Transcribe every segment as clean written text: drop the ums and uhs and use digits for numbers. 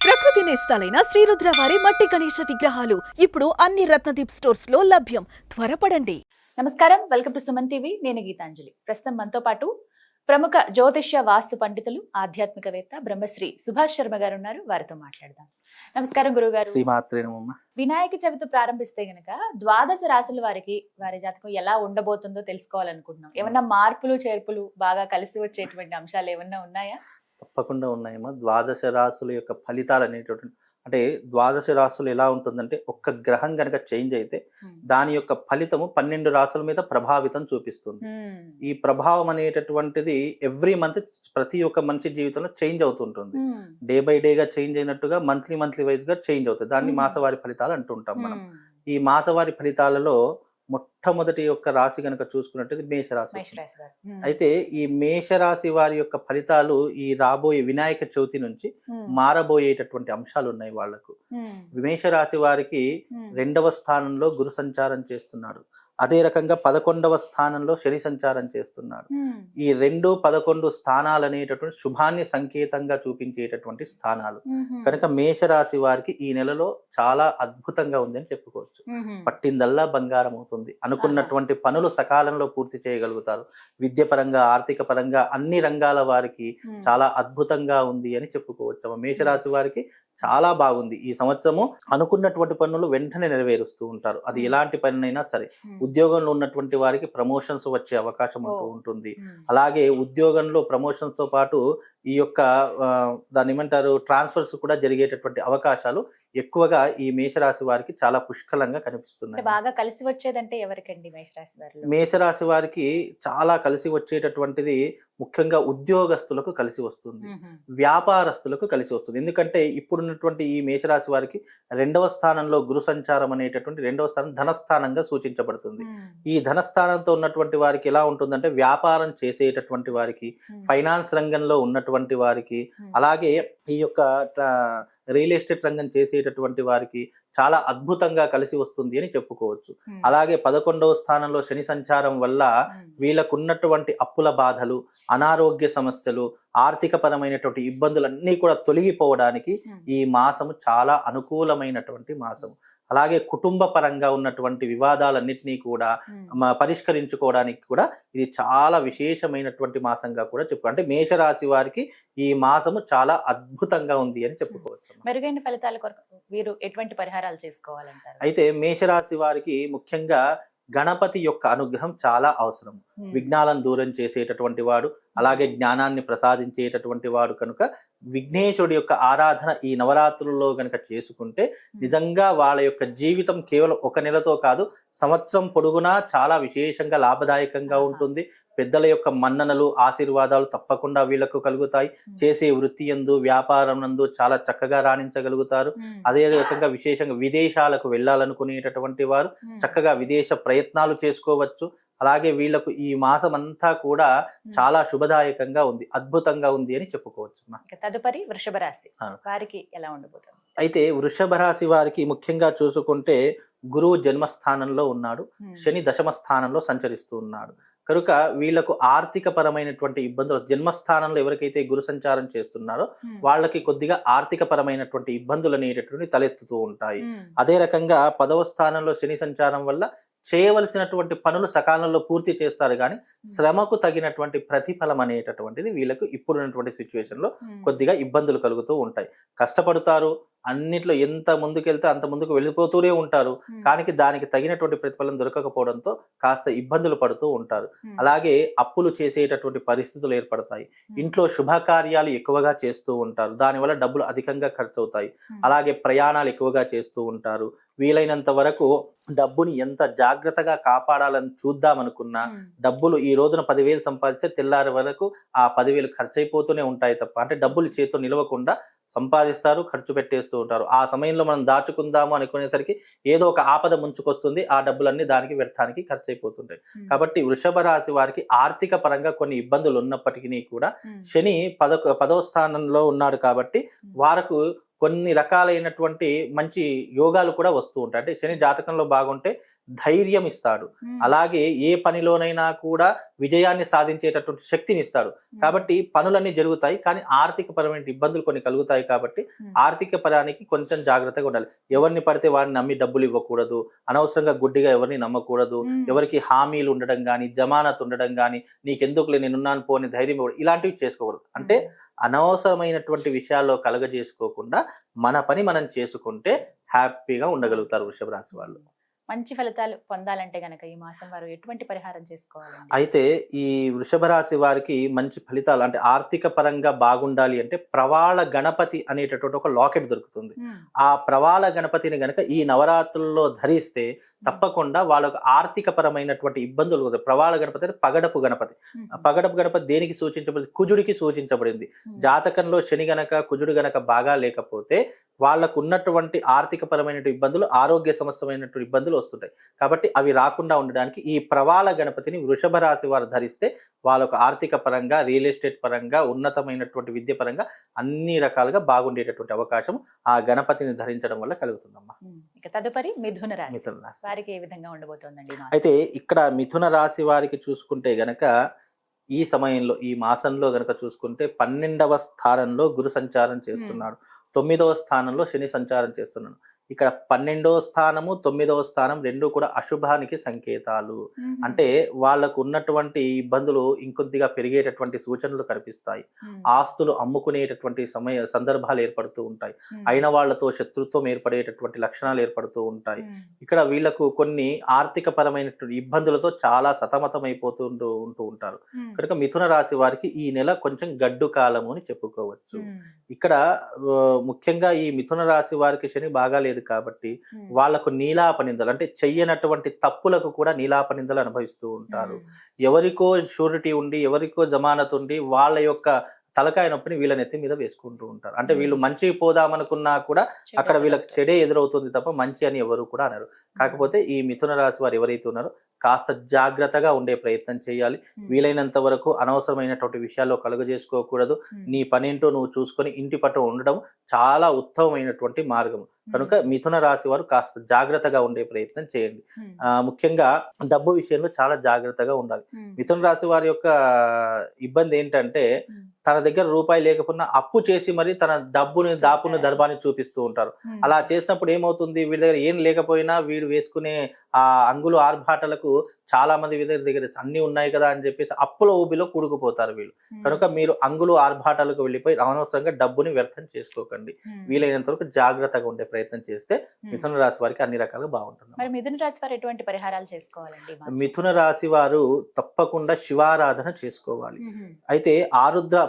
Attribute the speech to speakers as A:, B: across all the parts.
A: ప్రకృతి నేస్తాలైన శ్రీరుద్ర వారి మట్టి గణేశ విగ్రహాలు ఇప్పుడు అన్ని రత్నదీప్ స్టోర్స్ లో లభ్యం. త్వరపడండి.
B: నమస్కారం, వెల్కమ్ టు సుమన్ టీవీ. నేను గీతాంజలి. ప్రస్తుతం మనతో పాటు ప్రముఖ జ్యోతిష్య వాస్తు పండితులు, ఆధ్యాత్మికవేత్త బ్రహ్మశ్రీ సుభాష్ శర్మ గారు ఉన్నారు. వారితో మాట్లాడదాం. నమస్కారం గురుగారు. వినాయక చవితి ప్రారంభిస్తే గనక ద్వాదశ రాశుల వారికి వారి జాతకం ఎలా ఉండబోతుందో తెలుసుకోవాలనుకుంటున్నాం. ఏమన్నా మార్పులు చేర్పులు బాగా కలిసి వచ్చేటువంటి అంశాలు ఏమన్నా ఉన్నాయా?
C: తప్పకుండా ఉన్నాయమ్మా. ద్వాదశ రాశుల యొక్క ఫలితాలు అనేటువంటి అంటే ద్వాదశ రాశులు ఎలా ఉంటుందంటే ఒక్క గ్రహం కనుక చేంజ్ అయితే దాని యొక్క ఫలితము 12 రాశుల మీద ప్రభావితం చూపిస్తుంది. ఈ ప్రభావం అనేటటువంటిది ఎవ్రీ మంత్ ప్రతి ఒక్క మనిషి జీవితంలో చేంజ్ అవుతుంటుంది. డే బై డేగా చేంజ్ అయినట్టుగా మంత్లీ వైజ్ గా చేంజ్ అవుతుంది. దాన్ని మాసవారి ఫలితాలు అంటుంటాం మనం. ఈ మాసవారి ఫలితాలలో మొట్టమొదటి యొక్క రాశి కనుక చూసుకున్నట్టు మేషరాశి. అయితే ఈ మేషరాశి వారి యొక్క ఫలితాలు ఈ రాబోయే వినాయక చవితి నుంచి మారబోయేటటువంటి అంశాలు ఉన్నాయి వాళ్లకు. మేషరాశి వారికి 2వ స్థానంలో గురు సంచారం చేస్తున్నాడు. అదే రకంగా 11వ స్థానంలో శని సంచారం చేస్తున్నాడు. ఈ 2, 11 స్థానాలు అనేటటువంటి శుభాన్ని సంకేతంగా చూపించేటటువంటి స్థానాలు కనుక మేషరాశి వారికి ఈ నెలలో చాలా అద్భుతంగా ఉందని చెప్పుకోవచ్చు. పట్టిందల్లా బంగారం అవుతుంది. అనుకున్నటువంటి పనులు సకాలంలో పూర్తి చేయగలుగుతారు. విద్య పరంగా, ఆర్థిక పరంగా అన్ని రంగాల వారికి చాలా అద్భుతంగా ఉంది అని చెప్పుకోవచ్చు. మేషరాశి వారికి చాలా బాగుంది. ఈ సంవత్సరము అనుకున్నటువంటి పనులు వెంటనే నెరవేరుస్తూ ఉంటారు. అది ఎలాంటి పనినైనా సరే. ఉద్యోగంలో ఉన్నటువంటి వారికి ప్రమోషన్స్ వచ్చే అవకాశం ఉంటుంది. అలాగే ఉద్యోగంలో ప్రమోషన్స్ తో పాటు ఈ యొక్క దాన్ని ఏమంటారు ట్రాన్స్ఫర్స్ కూడా జరిగేటటువంటి అవకాశాలు ఎక్కువగా ఈ మేషరాశి వారికి చాలా పుష్కలంగా కనిపిస్తున్నాయి.
B: బాగా కలిసి వచ్చేదంటే ఎవరికండి మేషరాశి వారిలో?
C: మేషరాశి వారికి చాలా కలిసి వచ్చేటటువంటిది ముఖ్యంగా ఉద్యోగస్తులకు కలిసి వస్తుంది, వ్యాపారస్తులకు కలిసి వస్తుంది. ఎందుకంటే ఇప్పుడున్నటువంటి ఈ మేషరాశి వారికి 2వ స్థానంలో గురు సంచారం అనేటటువంటి 2వ స్థానం ధనస్థానంగా సూచించబడుతుంది. ఈ ధనస్థానంతో ఉన్నటువంటి వారికి ఎలా ఉంటుందంటే వ్యాపారం చేసేటటువంటి వారికి, ఫైనాన్స్ రంగంలో ఉన్నటువంటి వారికి, అలాగే ఈ యొక్క రియల్ ఎస్టేట్ రంగం చేసేటటువంటి వారికి చాలా అద్భుతంగా కలిసి వస్తుంది అని చెప్పుకోవచ్చు. అలాగే 11వ స్థానంలో శని సంచారం వల్ల వీళ్ళకున్నటువంటి అప్పుల బాధలు, అనారోగ్య సమస్యలు, ఆర్థిక పరమైనటువంటి ఇబ్బందులన్నీ కూడా తొలగిపోవడానికి ఈ మాసము చాలా అనుకూలమైనటువంటి మాసము. అలాగే కుటుంబ పరంగా ఉన్నటువంటి వివాదాలన్నింటినీ కూడా పరిష్కరించుకోవడానికి కూడా ఇది చాలా విశేషమైనటువంటి మాసంగా కూడా అంటే మేషరాశి వారికి ఈ మాసము చాలా అద్భుతంగా ఉంది అని చెప్పుకోవచ్చు.
B: మెరుగైన ఫలితాల కొరకు వీరు ఎటువంటి పరిహారాలు చేసుకోవాలంటారు?
C: అయితే మేషరాశి వారికి ముఖ్యంగా గణపతి యొక్క అనుగ్రహం చాలా అవసరం. విఘ్నాలను దూరం చేసేటటువంటి వాడు, అలాగే జ్ఞానాన్ని ప్రసాదించేటటువంటి వాడు కనుక విఘ్నేశ్వరుడి యొక్క ఆరాధన ఈ నవరాత్రుల్లో గనక చేసుకుంటే నిజంగా వాళ్ళ యొక్క జీవితం కేవలం 1 నెలతో కాదు, సంవత్సరం పొడుగునా చాలా విశేషంగా లాభదాయకంగా ఉంటుంది. పెద్దల యొక్క మన్ననలు, ఆశీర్వాదాలు తప్పకుండా వీళ్లకు కలుగుతాయి. చేసే వృత్తి యందు, వ్యాపారం నందు చాలా చక్కగా రాణించగలుగుతారు. అదే రకంగా విశేషంగా విదేశాలకు వెళ్ళాలనుకునేటటువంటి వారు చక్కగా విదేశ ప్రయత్నాలు చేసుకోవచ్చు. అలాగే వీళ్లకు ఈ మాసం అంతా కూడా చాలా శుభదాయకంగా ఉంది, అద్భుతంగా ఉంది అని చెప్పుకోవచ్చు.
B: తదుపరి వృషభ రాశి వారికి ఎలా ఉండబోతుంది?
C: అయితే వృషభ రాశి వారికి ముఖ్యంగా చూసుకుంటే గురువు జన్మస్థానంలో ఉన్నాడు, శని 10వ స్థానంలో సంచరిస్తూ ఉన్నాడు. కనుక వీళ్లకు ఆర్థిక పరమైనటువంటి ఇబ్బందులు, జన్మస్థానంలో ఎవరికైతే గురు సంచారం చేస్తున్నారో వాళ్ళకి కొద్దిగా ఆర్థిక పరమైనటువంటి ఇబ్బందులు అనేటటువంటి తలెత్తుతూ ఉంటాయి. అదే రకంగా 10వ స్థానంలో శని సంచారం వల్ల చేయవలసినటువంటి పనులు సకాలంలో పూర్తి చేస్తారు, కానీ శ్రమకు తగినటువంటి ప్రతిఫలం అనేటటువంటిది వీళ్ళకు ఇప్పుడున్నటువంటి సిచ్యువేషన్ లో కొద్దిగా ఇబ్బందులు కలుగుతూ ఉంటాయి. కష్టపడతారు, అన్నిట్లో ఎంత ముందుకెళ్తే అంత ముందుకు వెళ్ళిపోతూనే ఉంటారు, కానీ దానికి తగినటువంటి ప్రతిఫలం దొరకకపోవడంతో కాస్త ఇబ్బందులు పడుతూ ఉంటారు. అలాగే అప్పులు చేసేటటువంటి పరిస్థితులు ఏర్పడతాయి. ఇంట్లో శుభకార్యాలు ఎక్కువగా చేస్తూ ఉంటారు, దానివల్ల డబ్బులు అధికంగా ఖర్చు అవుతాయి. అలాగే ప్రయాణాలు ఎక్కువగా చేస్తూ ఉంటారు. వీలైనంత వరకు డబ్బుని ఎంత జాగ్రత్తగా కాపాడాలని చూద్దామనుకున్నా డబ్బులు ఈ రోజున 10,000 సంపాదిస్తే తెల్లారి వరకు ఆ 10,000 ఖర్చు అయిపోతూనే ఉంటాయి తప్ప, అంటే డబ్బులు చేతితో నిలవకుండా సంపాదిస్తారు, ఖర్చు పెట్టేస్తూ ఉంటారు. ఆ సమయంలో మనం దాచుకుందాము అనుకునేసరికి ఏదో ఒక ఆపద ముంచుకొస్తుంది, ఆ డబ్బులన్నీ దానికి వ్యర్థానికి ఖర్చు అయిపోతుంటాయి. కాబట్టి వృషభ రాశి వారికి ఆర్థిక పరంగా కొన్ని ఇబ్బందులు ఉన్నప్పటికీ కూడా శని 10వ స్థానంలో ఉన్నాడు కాబట్టి వారికి కొన్ని రకాలైనటువంటి మంచి యోగాలు కూడా వస్తూ ఉంటాయి. అంటే శని జాతకంలో బాగుంటే ధైర్యం ఇస్తాడు. అలాగే ఏ పనిలోనైనా కూడా విజయాన్ని సాధించేటటువంటి శక్తిని ఇస్తాడు. కాబట్టి పనులన్నీ జరుగుతాయి, కానీ ఆర్థిక పరమైన ఇబ్బందులు కొన్ని కలుగుతాయి. కాబట్టి ఆర్థిక పరానికి కొంచెం జాగ్రత్తగా ఉండాలి. ఎవరిని పడితే వారిని నమ్మి డబ్బులు ఇవ్వకూడదు, అనవసరంగా గుడ్డిగా ఎవరిని నమ్మకూడదు, ఎవరికి హామీలు ఉండడం కానీ, జమానత్ ఉండడం కానీ, నీకెందుకులే నేనున్నాను పోని ధైర్యం ఇవ్వడం, ఇలాంటివి చేసుకోకూడదు. అంటే అనవసరమైనటువంటి విషయాల్లో కలగజేసుకోకుండా మన పని మనం చేసుకుంటే హ్యాపీగా ఉండగలుగుతారు వృషభ రాశి వాళ్ళు.
B: మంచి ఫలితాలు పొందాలంటే గనక ఈ మాసం వారు ఎటువంటి పరిహారం చేసుకోవాలి?
C: అయితే ఈ వృషభ రాశి వారికి మంచి ఫలితాలు అంటే ఆర్థిక పరంగా బాగుండాలి అంటే ప్రవాళ గణపతి అనేటటువంటి ఒక లాకెట్ దొరుకుతుంది. ఆ ప్రవాళ గణపతిని గనక ఈ నవరాత్రుల్లో ధరిస్తే తప్పకుండా వాళ్ళకు ఆర్థిక పరమైనటువంటి ఇబ్బందులు కలుగుతాయి. ప్రవాళ గణపతి అంటే పగడపు గణపతి. పగడపు గణపతి దేనికి సూచించబడింది? కుజుడికి సూచించబడింది. జాతకంలో శని గనక కుజుడు గనక బాగా లేకపోతే వాళ్ళకు ఉన్నటువంటి ఆర్థిక పరమైన ఇబ్బందులు, ఆరోగ్య సమస్యమైనటువంటి ఇబ్బందులు వస్తుంటాయి. కాబట్టి అవి రాకుండా ఉండడానికి ఈ ప్రవాళ గణపతిని వృషభ రాశి వారు ధరిస్తే వాళ్ళకు ఆర్థిక పరంగా, రియల్ ఎస్టేట్ పరంగా, ఉన్నతమైనటువంటి విద్య పరంగా అన్ని రకాలుగా బాగుండేటటువంటి అవకాశం ఆ గణపతిని ధరించడం వల్ల కలుగుతుందమ్మా.
B: ఇక తదుపరి మిథున రాశి.
C: మిథున రాశి
B: వారికి ఏ విధంగా ఉండబోతోందండి?
C: అయితే ఇక్కడ మిథున రాశి వారికి చూసుకుంటే గనక ఈ సమయంలో, ఈ మాసంలో గనక చూసుకుంటే 12వ స్థానంలో గురు సంచారం చేస్తున్నాడు, 9వ స్థానంలో శని సంచారం చేస్తున్నాడు. ఇక్కడ 12వ స్థానము 9వ స్థానం రెండు కూడా అశుభానికి సంకేతాలు. అంటే వాళ్ళకు ఉన్నటువంటి ఇబ్బందులు ఇంకొద్దిగా పెరిగేటటువంటి సూచనలు కనిపిస్తాయి. ఆస్తులు అమ్ముకునేటటువంటి సందర్భాలు ఏర్పడుతూ ఉంటాయి. అయిన వాళ్లతో శత్రుత్వం ఏర్పడేటటువంటి లక్షణాలు ఏర్పడుతూ ఉంటాయి. ఇక్కడ వీళ్ళకు కొన్ని ఆర్థిక పరమైనటువంటి ఇబ్బందులతో చాలా సతమతమైపోతూ ఉంటూ ఉంటారు. కనుక మిథున రాశి వారికి ఈ నెల కొంచెం గడ్డు కాలము అని చెప్పుకోవచ్చు. ఇక్కడ ముఖ్యంగా ఈ మిథున రాశి వారికి శని బాగా లేదు కాబట్టి వాళ్లకు నీలాపనిందలు అంటే చెయ్యనటువంటి తప్పులకు కూడా నీలాపనిందలు అనుభవిస్తూ ఉంటారు. ఎవరికో షూరిటీ ఉండి, ఎవరికో జమానత్ ఉండి వాళ్ళ యొక్క తలకాయ నొప్పిని వీళ్ళ నెత్తి మీద వేసుకుంటూ ఉంటారు. అంటే వీళ్ళు మంచి పోదామనుకున్నా కూడా అక్కడ వీళ్ళకి చెడే ఎదురవుతుంది తప్ప మంచి అని ఎవరు కూడా అనరు. కాకపోతే ఈ మిథున రాశి వారు ఎవరైతే ఉన్నారో కాస్త జాగ్రత్తగా ఉండే ప్రయత్నం చేయాలి. వీలైనంత వరకు అనవసరమైనటువంటి విషయాల్లో కలుగజేసుకోకూడదు. నీ పనేంటో నువ్వు చూసుకొని ఇంటి పట్టు ఉండడం చాలా ఉత్తమమైనటువంటి మార్గం. కనుక మిథున రాశి వారు కాస్త జాగ్రత్తగా ఉండే ప్రయత్నం చేయండి. ముఖ్యంగా డబ్బు విషయంలో చాలా జాగ్రత్తగా ఉండాలి. మిథున రాశి వారి యొక్క ఇబ్బంది ఏంటంటే తన దగ్గర రూపాయి లేకపోయినా అప్పు చేసి మరి తన డబ్బుని దాపుని దర్బాన్ని చూపిస్తూ ఉంటారు. అలా చేసినప్పుడు ఏమవుతుంది, వీడి దగ్గర ఏం లేకపోయినా వీడు వేసుకునే ఆ అంగులు ఆర్భాటలకు చాలా మంది వీళ్ళ దగ్గర అన్ని ఉన్నాయి కదా అని చెప్పేసి అప్పుల ఊబిలో కూడుకుపోతారు వీళ్ళు. కనుక మీరు అంగులు ఆర్భాటాలకు వెళ్ళిపోయి అనవసరంగా డబ్బుని వ్యర్థం చేసుకోకండి. వీలైనంత వరకు జాగ్రత్తగా ఉండే ప్రయత్నం చేస్తే మిథున రాశి వారికి అన్ని రకాలుగా బాగుంటుంది.
B: మరి మిథున రాశి వారు ఎటువంటి పరిహారాలు చేసుకోవాలండి?
C: మిథున రాశి వారు తప్పకుండా శివారాధన చేసుకోవాలి. అయితే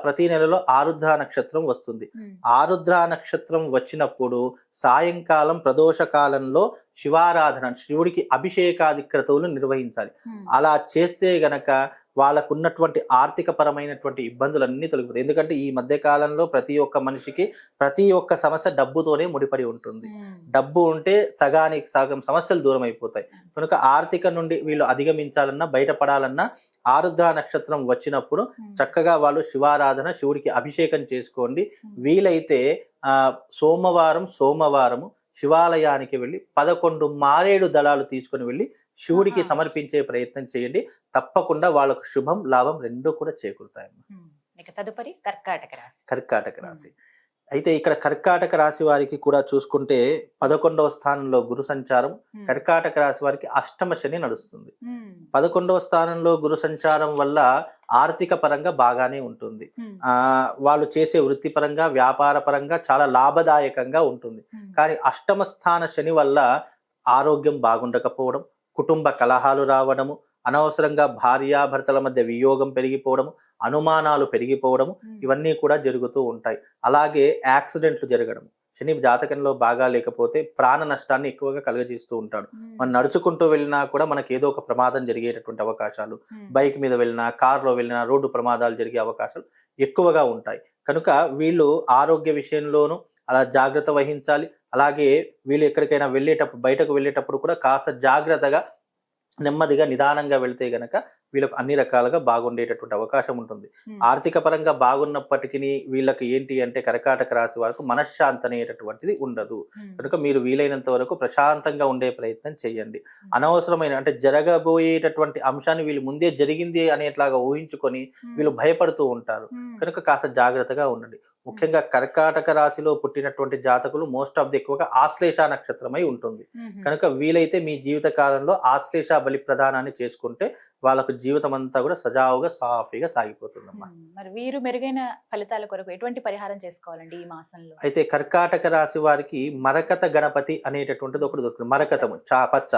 C: ప్రతి నెలలో ఆరుద్ర నక్షత్రం వస్తుంది. ఆరుద్ర నక్షత్రం వచ్చినప్పుడు సాయంకాలం ప్రదోష కాలంలో శివారాధన, శివుడికి అభిషేకాది క్రతువులు నిర్వహించాలి. అలా చేస్తే గనక వాళ్ళకున్నటువంటి ఆర్థిక పరమైనటువంటి ఇబ్బందులన్నీ తొలగిపోతాయి. ఎందుకంటే ఈ మధ్య కాలంలో ప్రతి ఒక్క మనిషికి ప్రతి ఒక్క సమస్య డబ్బుతోనే ముడిపడి ఉంటుంది. డబ్బు ఉంటే సగానికి సగం సమస్యలు దూరం అయిపోతాయి. కనుక ఆర్థిక నుండి వీళ్ళు అధిగమించాలన్నా, బయటపడాలన్నా ఆరుద్ర నక్షత్రం వచ్చినప్పుడు చక్కగా వాళ్ళు శివారాధన, శివుడికి అభిషేకం చేసుకోండి. వీలైతే సోమవారము శివాలయానికి వెళ్ళి 11 మారేడు దళాలు తీసుకుని వెళ్ళి శివుడికి సమర్పించే ప్రయత్నం చేయండి. తప్పకుండా వాళ్ళకు శుభం, లాభం రెండూ కూడా చేకూరుతాయమ్మా.
B: తదుపరి కర్కాటక రాశి.
C: కర్కాటక రాశి అయితే ఇక్కడ కర్కాటక రాశి వారికి కూడా చూసుకుంటే 11వ స్థానంలో గురు సంచారం. కర్కాటక రాశి వారికి అష్టమ శని నడుస్తుంది. 11వ స్థానంలో గురు సంచారం వల్ల ఆర్థిక పరంగా బాగానే ఉంటుంది. వాళ్ళు చేసే వృత్తిపరంగా, వ్యాపార పరంగా చాలా లాభదాయకంగా ఉంటుంది. కానీ అష్టమ స్థాన శని వల్ల ఆరోగ్యం బాగుండకపోవడం, కుటుంబ కలహాలు రావడము, అనవసరంగా భార్యాభర్తల మధ్య వియోగం పెరిగిపోవడము, అనుమానాలు పెరిగిపోవడము, ఇవన్నీ కూడా జరుగుతూ ఉంటాయి. అలాగే యాక్సిడెంట్లు జరగడం. శని జాతకంలో బాగా లేకపోతే ప్రాణ నష్టాన్ని ఎక్కువగా కలుగజేస్తూ ఉంటాడు. మనం నడుచుకుంటూ వెళ్ళినా కూడా మనకి ఏదో ఒక ప్రమాదం జరిగేటటువంటి అవకాశాలు, బైక్ మీద వెళ్ళినా, కార్లో వెళ్ళినా రోడ్డు ప్రమాదాలు జరిగే అవకాశాలు ఎక్కువగా ఉంటాయి. కనుక వీళ్ళు ఆరోగ్య విషయంలోనూ అలా జాగ్రత్త వహించాలి. అలాగే వీళ్ళు ఎక్కడికైనా బయటకు వెళ్ళేటప్పుడు కూడా కాస్త జాగ్రత్తగా, నెమ్మదిగా, నిదానంగా వెళ్తే గనక వీళ్ళకు అన్ని రకాలుగా బాగుండేటటువంటి అవకాశం ఉంటుంది. ఆర్థిక పరంగా బాగున్నప్పటికీ వీళ్ళకి ఏంటి అంటే కర్కాటక రాశి వారికి మనశ్శాంతి అనేటటువంటిది ఉండదు. కనుక మీరు వీలైనంత వరకు ప్రశాంతంగా ఉండే ప్రయత్నం చేయండి. అనవసరమైన అంటే జరగబోయేటటువంటి అంశాన్ని వీళ్ళు ముందే జరిగింది అనేట్లాగా ఊహించుకొని వీళ్ళు భయపడుతూ ఉంటారు. కనుక కాస్త జాగ్రత్తగా ఉండండి. ముఖ్యంగా కర్కాటక రాశిలో పుట్టినటువంటి జాతకులు మోస్ట్ ఆఫ్ ది ఎక్కువగా ఆశ్లేష నక్షత్రమై ఉంటుంది. కనుక వీలైతే మీ జీవిత కాలంలో ఆశ్లేష బలి ప్రదానాన్ని చేసుకుంటే వాళ్ళకు జీవితం అంతా కూడా సజావుగా సాఫీగా సాగిపోతుందమ్మా.
B: మరి వీరు మెరుగైన ఫలితాల కొరకు ఎటువంటి పరిహారం చేసుకోవాలండి ఈ మాసంలో?
C: అయితే కర్కాటక రాశి వారికి మరకత గణపతి అనేటటువంటిది ఒకటి దొరుకుతుంది. మరకతము పచ్చ.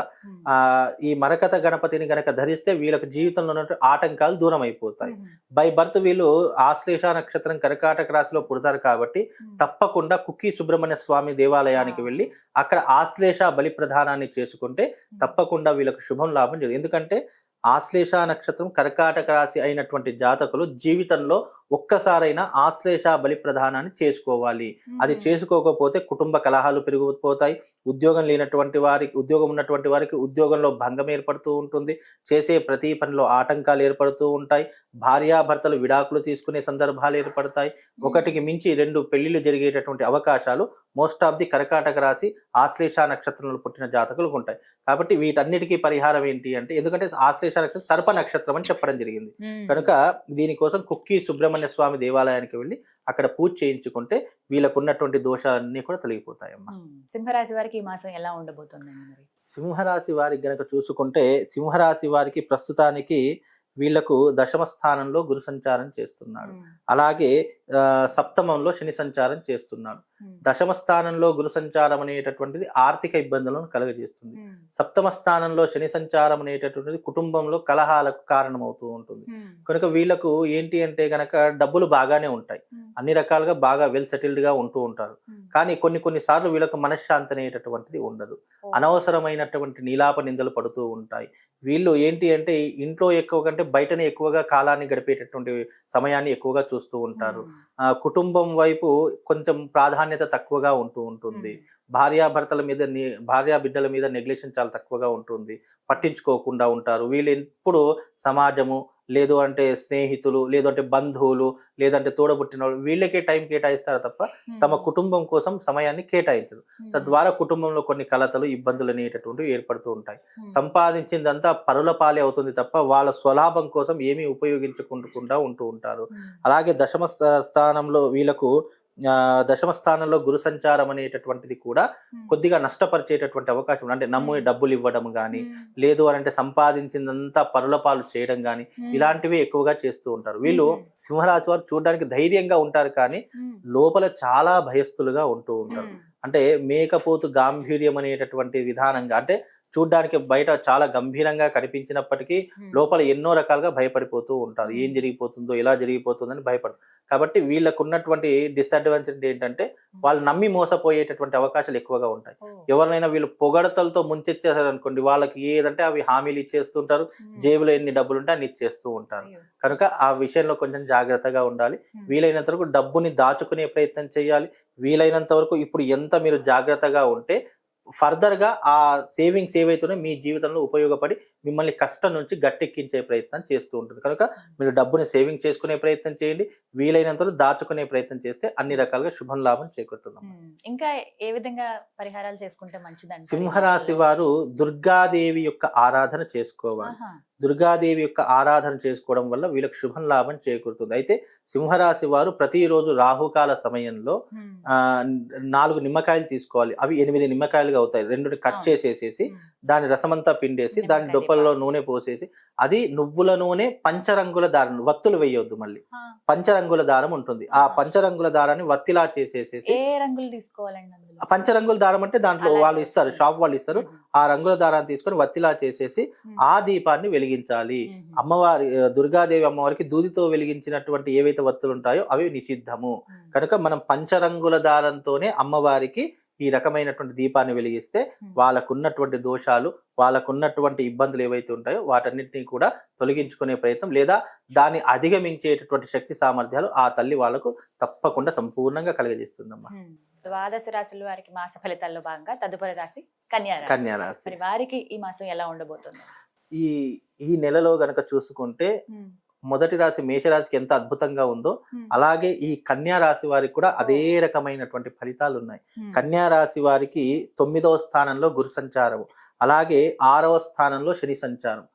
C: ఈ మరకత గణపతిని గనక ధరిస్తే వీళ్ళకి జీవితంలో ఉన్నటువంటి ఆటంకాలు దూరం అయిపోతాయి. బై బర్త్ వీళ్ళు ఆశ్లేష నక్షత్రం కర్కాటక రాశిలో పుడతారు కాబట్టి తప్పకుండా కుక్కి సుబ్రహ్మణ్య స్వామి దేవాలయానికి వెళ్ళి అక్కడ ఆశ్లేష బలి ప్రధానాన్ని చేసుకుంటే తప్పకుండా వీళ్ళకు శుభం లాభం జరుగుతుంది. ఎందుకంటే ఆశ్లేష నక్షత్రం కర్కాటక రాశి అయినటువంటి జాతకులు జీవితంలో ఒక్కసారైనా ఆశ్లేష బలి ప్రధానాన్ని చేసుకోవాలి. అది చేసుకోకపోతే కుటుంబ కలహాలు పెరిగిపోతాయి. ఉద్యోగం లేనటువంటి వారికి, ఉద్యోగం ఉన్నటువంటి వారికి ఉద్యోగంలో భంగం ఏర్పడుతూ ఉంటుంది. చేసే ప్రతి పనిలో ఆటంకాలు ఏర్పడుతూ ఉంటాయి. భార్యాభర్తలు విడాకులు తీసుకునే సందర్భాలు ఏర్పడతాయి. ఒకటికి మించి 2 పెళ్లిళ్ళు జరిగేటటువంటి అవకాశాలు మోస్ట్ ఆఫ్ ది కర్కాటక రాశి ఆశ్లేష నక్షత్రంలో పుట్టిన జాతకులకు ఉంటాయి. కాబట్టి వీటన్నిటికీ పరిహారం ఏంటి అంటే, ఎందుకంటే ఆశ్లేష నక్షత్రం సర్ప నక్షత్రం అని చెప్పడం జరిగింది. కనుక దీనికోసం కుక్కి సుబ్రహ్మణ్య స్వామి దేవాలయానికి వెళ్ళి అక్కడ పూజ చేయించుకుంటే వీళ్ళకు ఉన్నటువంటి దోషాలన్నీ కూడా తొలగిపోతాయమ్మా.
B: సింహరాశి వారికి ఈ మాసం ఎలా ఉండబోతుందండి మరి?
C: సింహరాశి వారికి గనక చూసుకుంటే సింహరాశి వారికి ప్రస్తుతానికి వీళ్లకు దశమ స్థానంలో గురు సంచారం చేస్తున్నాడు. అలాగే సప్తమంలో శని సంచారం చేస్తున్నాడు. దశమ స్థానంలో గురు సంచారం అనేటటువంటిది ఆర్థిక ఇబ్బందులను కలుగజేస్తుంది. సప్తమ స్థానంలో శని సంచారం అనేటటువంటిది కుటుంబంలో కలహాలకు కారణమవుతూ ఉంటుంది. కనుక వీళ్ళకు ఏంటి అంటే గనక డబ్బులు బాగానే ఉంటాయి, అన్ని రకాలుగా బాగా వెల్ సెటిల్డ్ గా ఉంటూ ఉంటారు. కానీ కొన్నిసార్లు వీళ్ళకు మనశ్శాంతి అనేటటువంటిది ఉండదు. అనవసరమైనటువంటి నీలాప నిందలు పడుతూ ఉంటాయి. వీళ్ళు ఏంటి అంటే ఇంట్లో ఎక్కువ కంటే బయటనే ఎక్కువగా కాలాన్ని గడిపేటటువంటి సమయాన్ని ఎక్కువగా చూస్తూ ఉంటారు. కుటుంబం వైపు కొంచెం ప్రాధాన్యత తక్కువగా ఉంటూ ఉంటుంది. భార్యా బిడ్డల మీద నెగ్లెక్షన్ చాలా తక్కువగా ఉంటుంది. పట్టించుకోకుండా ఉంటారు. వీళ్ళు ఎప్పుడు సమాజము, లేదు అంటే స్నేహితులు, లేదు అంటే బంధువులు, లేదంటే తోడబుట్టిన వాళ్ళు, వీళ్ళకే టైం కేటాయిస్తారు తప్ప తమ కుటుంబం కోసం సమయాన్ని కేటాయించరు. తద్వారా కుటుంబంలో కొన్ని కలతలు, ఇబ్బందులు అనేటటువంటివి ఏర్పడుతూ ఉంటాయి. సంపాదించిందంతా పరుల పాలే అవుతుంది తప్ప వాళ్ళ స్వలాభం కోసం ఏమీ ఉపయోగించుకుంటూ ఉంటూ ఉంటారు. అలాగే దశమ స్థానంలో వీళ్ళకు దశమ స్థానంలో గురు సంచారం అనేటటువంటిది కూడా కొద్దిగా నష్టపరిచేటటువంటి అవకాశం. అంటే నమ్ము డబ్బులు ఇవ్వడం కానీ, లేదు అని అంటే సంపాదించిందంతా పరుల పాలు చేయడం కానీ, ఇలాంటివి ఎక్కువగా చేస్తూ ఉంటారు. వీళ్ళు సింహరాశి వారు చూడడానికి ధైర్యంగా ఉంటారు కానీ లోపల చాలా భయస్థులుగా ఉంటూ ఉంటారు. అంటే మేకపోతు గాంభీర్యం అనేటటువంటి విధానంగా, అంటే చూడ్డానికి బయట చాలా గంభీరంగా కనిపించినప్పటికీ లోపల ఎన్నో రకాలుగా భయపడిపోతూ ఉంటారు. ఏం జరిగిపోతుందో, ఎలా జరిగిపోతుందని భయపడతారు. కాబట్టి వీళ్ళకు ఉన్నటువంటి డిసడ్వాంటేజ్ ఏంటంటే వాళ్ళు నమ్మి మోసపోయేటటువంటి అవకాశాలు ఎక్కువగా ఉంటాయి. ఎవరినైనా వీళ్ళు పొగడతలతో ముంచెచ్చేసారు అనుకోండి, వాళ్ళకి ఏదంటే అవి హామీలు ఇచ్చేస్తుంటారు. జేబులో ఎన్ని డబ్బులు ఉంటే అన్ని ఇచ్చేస్తూ ఉంటారు. కనుక ఆ విషయంలో కొంచెం జాగ్రత్తగా ఉండాలి. వీలైనంత వరకు డబ్బుని దాచుకునే ప్రయత్నం చేయాలి. వీలైనంత వరకు ఇప్పుడు ఎంత మీరు జాగ్రత్తగా ఉంటే ఫర్దర్ గా ఆ సేవింగ్స్ ఏవైతున్నాయో మీ జీవితంలో ఉపయోగపడి మిమ్మల్ని కష్టం నుంచి గట్టెక్కించే ప్రయత్నం చేస్తూ ఉంటుంది. కనుక మీరు డబ్బుని సేవింగ్ చేసుకునే ప్రయత్నం చేయండి. వీలైనంత దాచుకునే ప్రయత్నం చేస్తే అన్ని రకాలుగా శుభం లాభం చేకూరుతుంది.
B: ఇంకా ఏ విధంగా పరిహారాలు చేసుకుంటే మంచిదండి?
C: సింహరాశి వారు దుర్గాదేవి యొక్క ఆరాధన చేసుకోవాలి. దుర్గాదేవి యొక్క ఆరాధన చేసుకోవడం వల్ల వీళ్ళకి శుభం లాభం చేకూరుతుంది. అయితే సింహరాశి వారు ప్రతిరోజు రాహుకాల సమయంలో 4 నిమ్మకాయలు తీసుకోవాలి. అవి 8 నిమ్మకాయలుగా అవుతాయి. 2 కట్ చేసేసేసి దాని రసమంతా పిండేసి దాని డొప్పల్లో నూనె పోసేసి, అది నువ్వుల నూనె పంచరంగుల దారం, వత్తులు వేయొద్దు, మళ్ళీ పంచరంగుల దారం ఉంటుంది. ఆ పంచరంగుల దారాన్ని వత్తిలా చేసేసేసి,
B: ఏ రంగులు తీసుకోవాలండి?
C: పంచరంగుల దారం అంటే దాంట్లో వాళ్ళు ఇస్తారు, షాప్ వాళ్ళు ఇస్తారు. ఆ రంగుల దారాన్ని తీసుకొని వత్తిలా చేసేసి ఆ దీపాన్ని వెలిగించాలి. అమ్మవారి దుర్గాదేవి అమ్మవారికి దూదితో వెలిగించినటువంటి ఏవైతే వత్తులు ఉంటాయో అవి నిషిద్ధము. కనుక మనం పంచరంగుల దారంతోనే అమ్మవారికి ఈ రకమైనటువంటి దీపాన్ని వెలిగిస్తే వాళ్ళకున్నటువంటి దోషాలు, వాళ్ళకున్నటువంటి ఇబ్బందులు ఏవైతే ఉంటాయో వాటన్నిటినీ కూడా తొలగించుకునే ప్రయత్నం, లేదా దాన్ని అధిగమించేటటువంటి శక్తి సామర్థ్యాలు ఆ తల్లి వాళ్ళకు తప్పకుండా సంపూర్ణంగా కలుగజేస్తుందమ్మా.
B: ద్వాదశ రాశుల వారికి మాస ఫలితాల్లో భాగంగా తదుపరి రాశి కన్యా రాశి.
C: కన్యా రాశి
B: మరి వారికి ఈ మాసం ఎలా ఉండబోతుంది?
C: ఈ ఈ నెలలో గనక చూసుకుంటే మొదటి రాశి మేషరాశికి ఎంత అద్భుతంగా ఉందో అలాగే ఈ కన్యా రాశి వారికి కూడా అదే రకమైనటువంటి ఫలితాలు ఉన్నాయి. కన్యా రాశి వారికి 9వ స్థానంలో గురు సంచారం, అలాగే 6వ స్థానంలో శని సంచారం.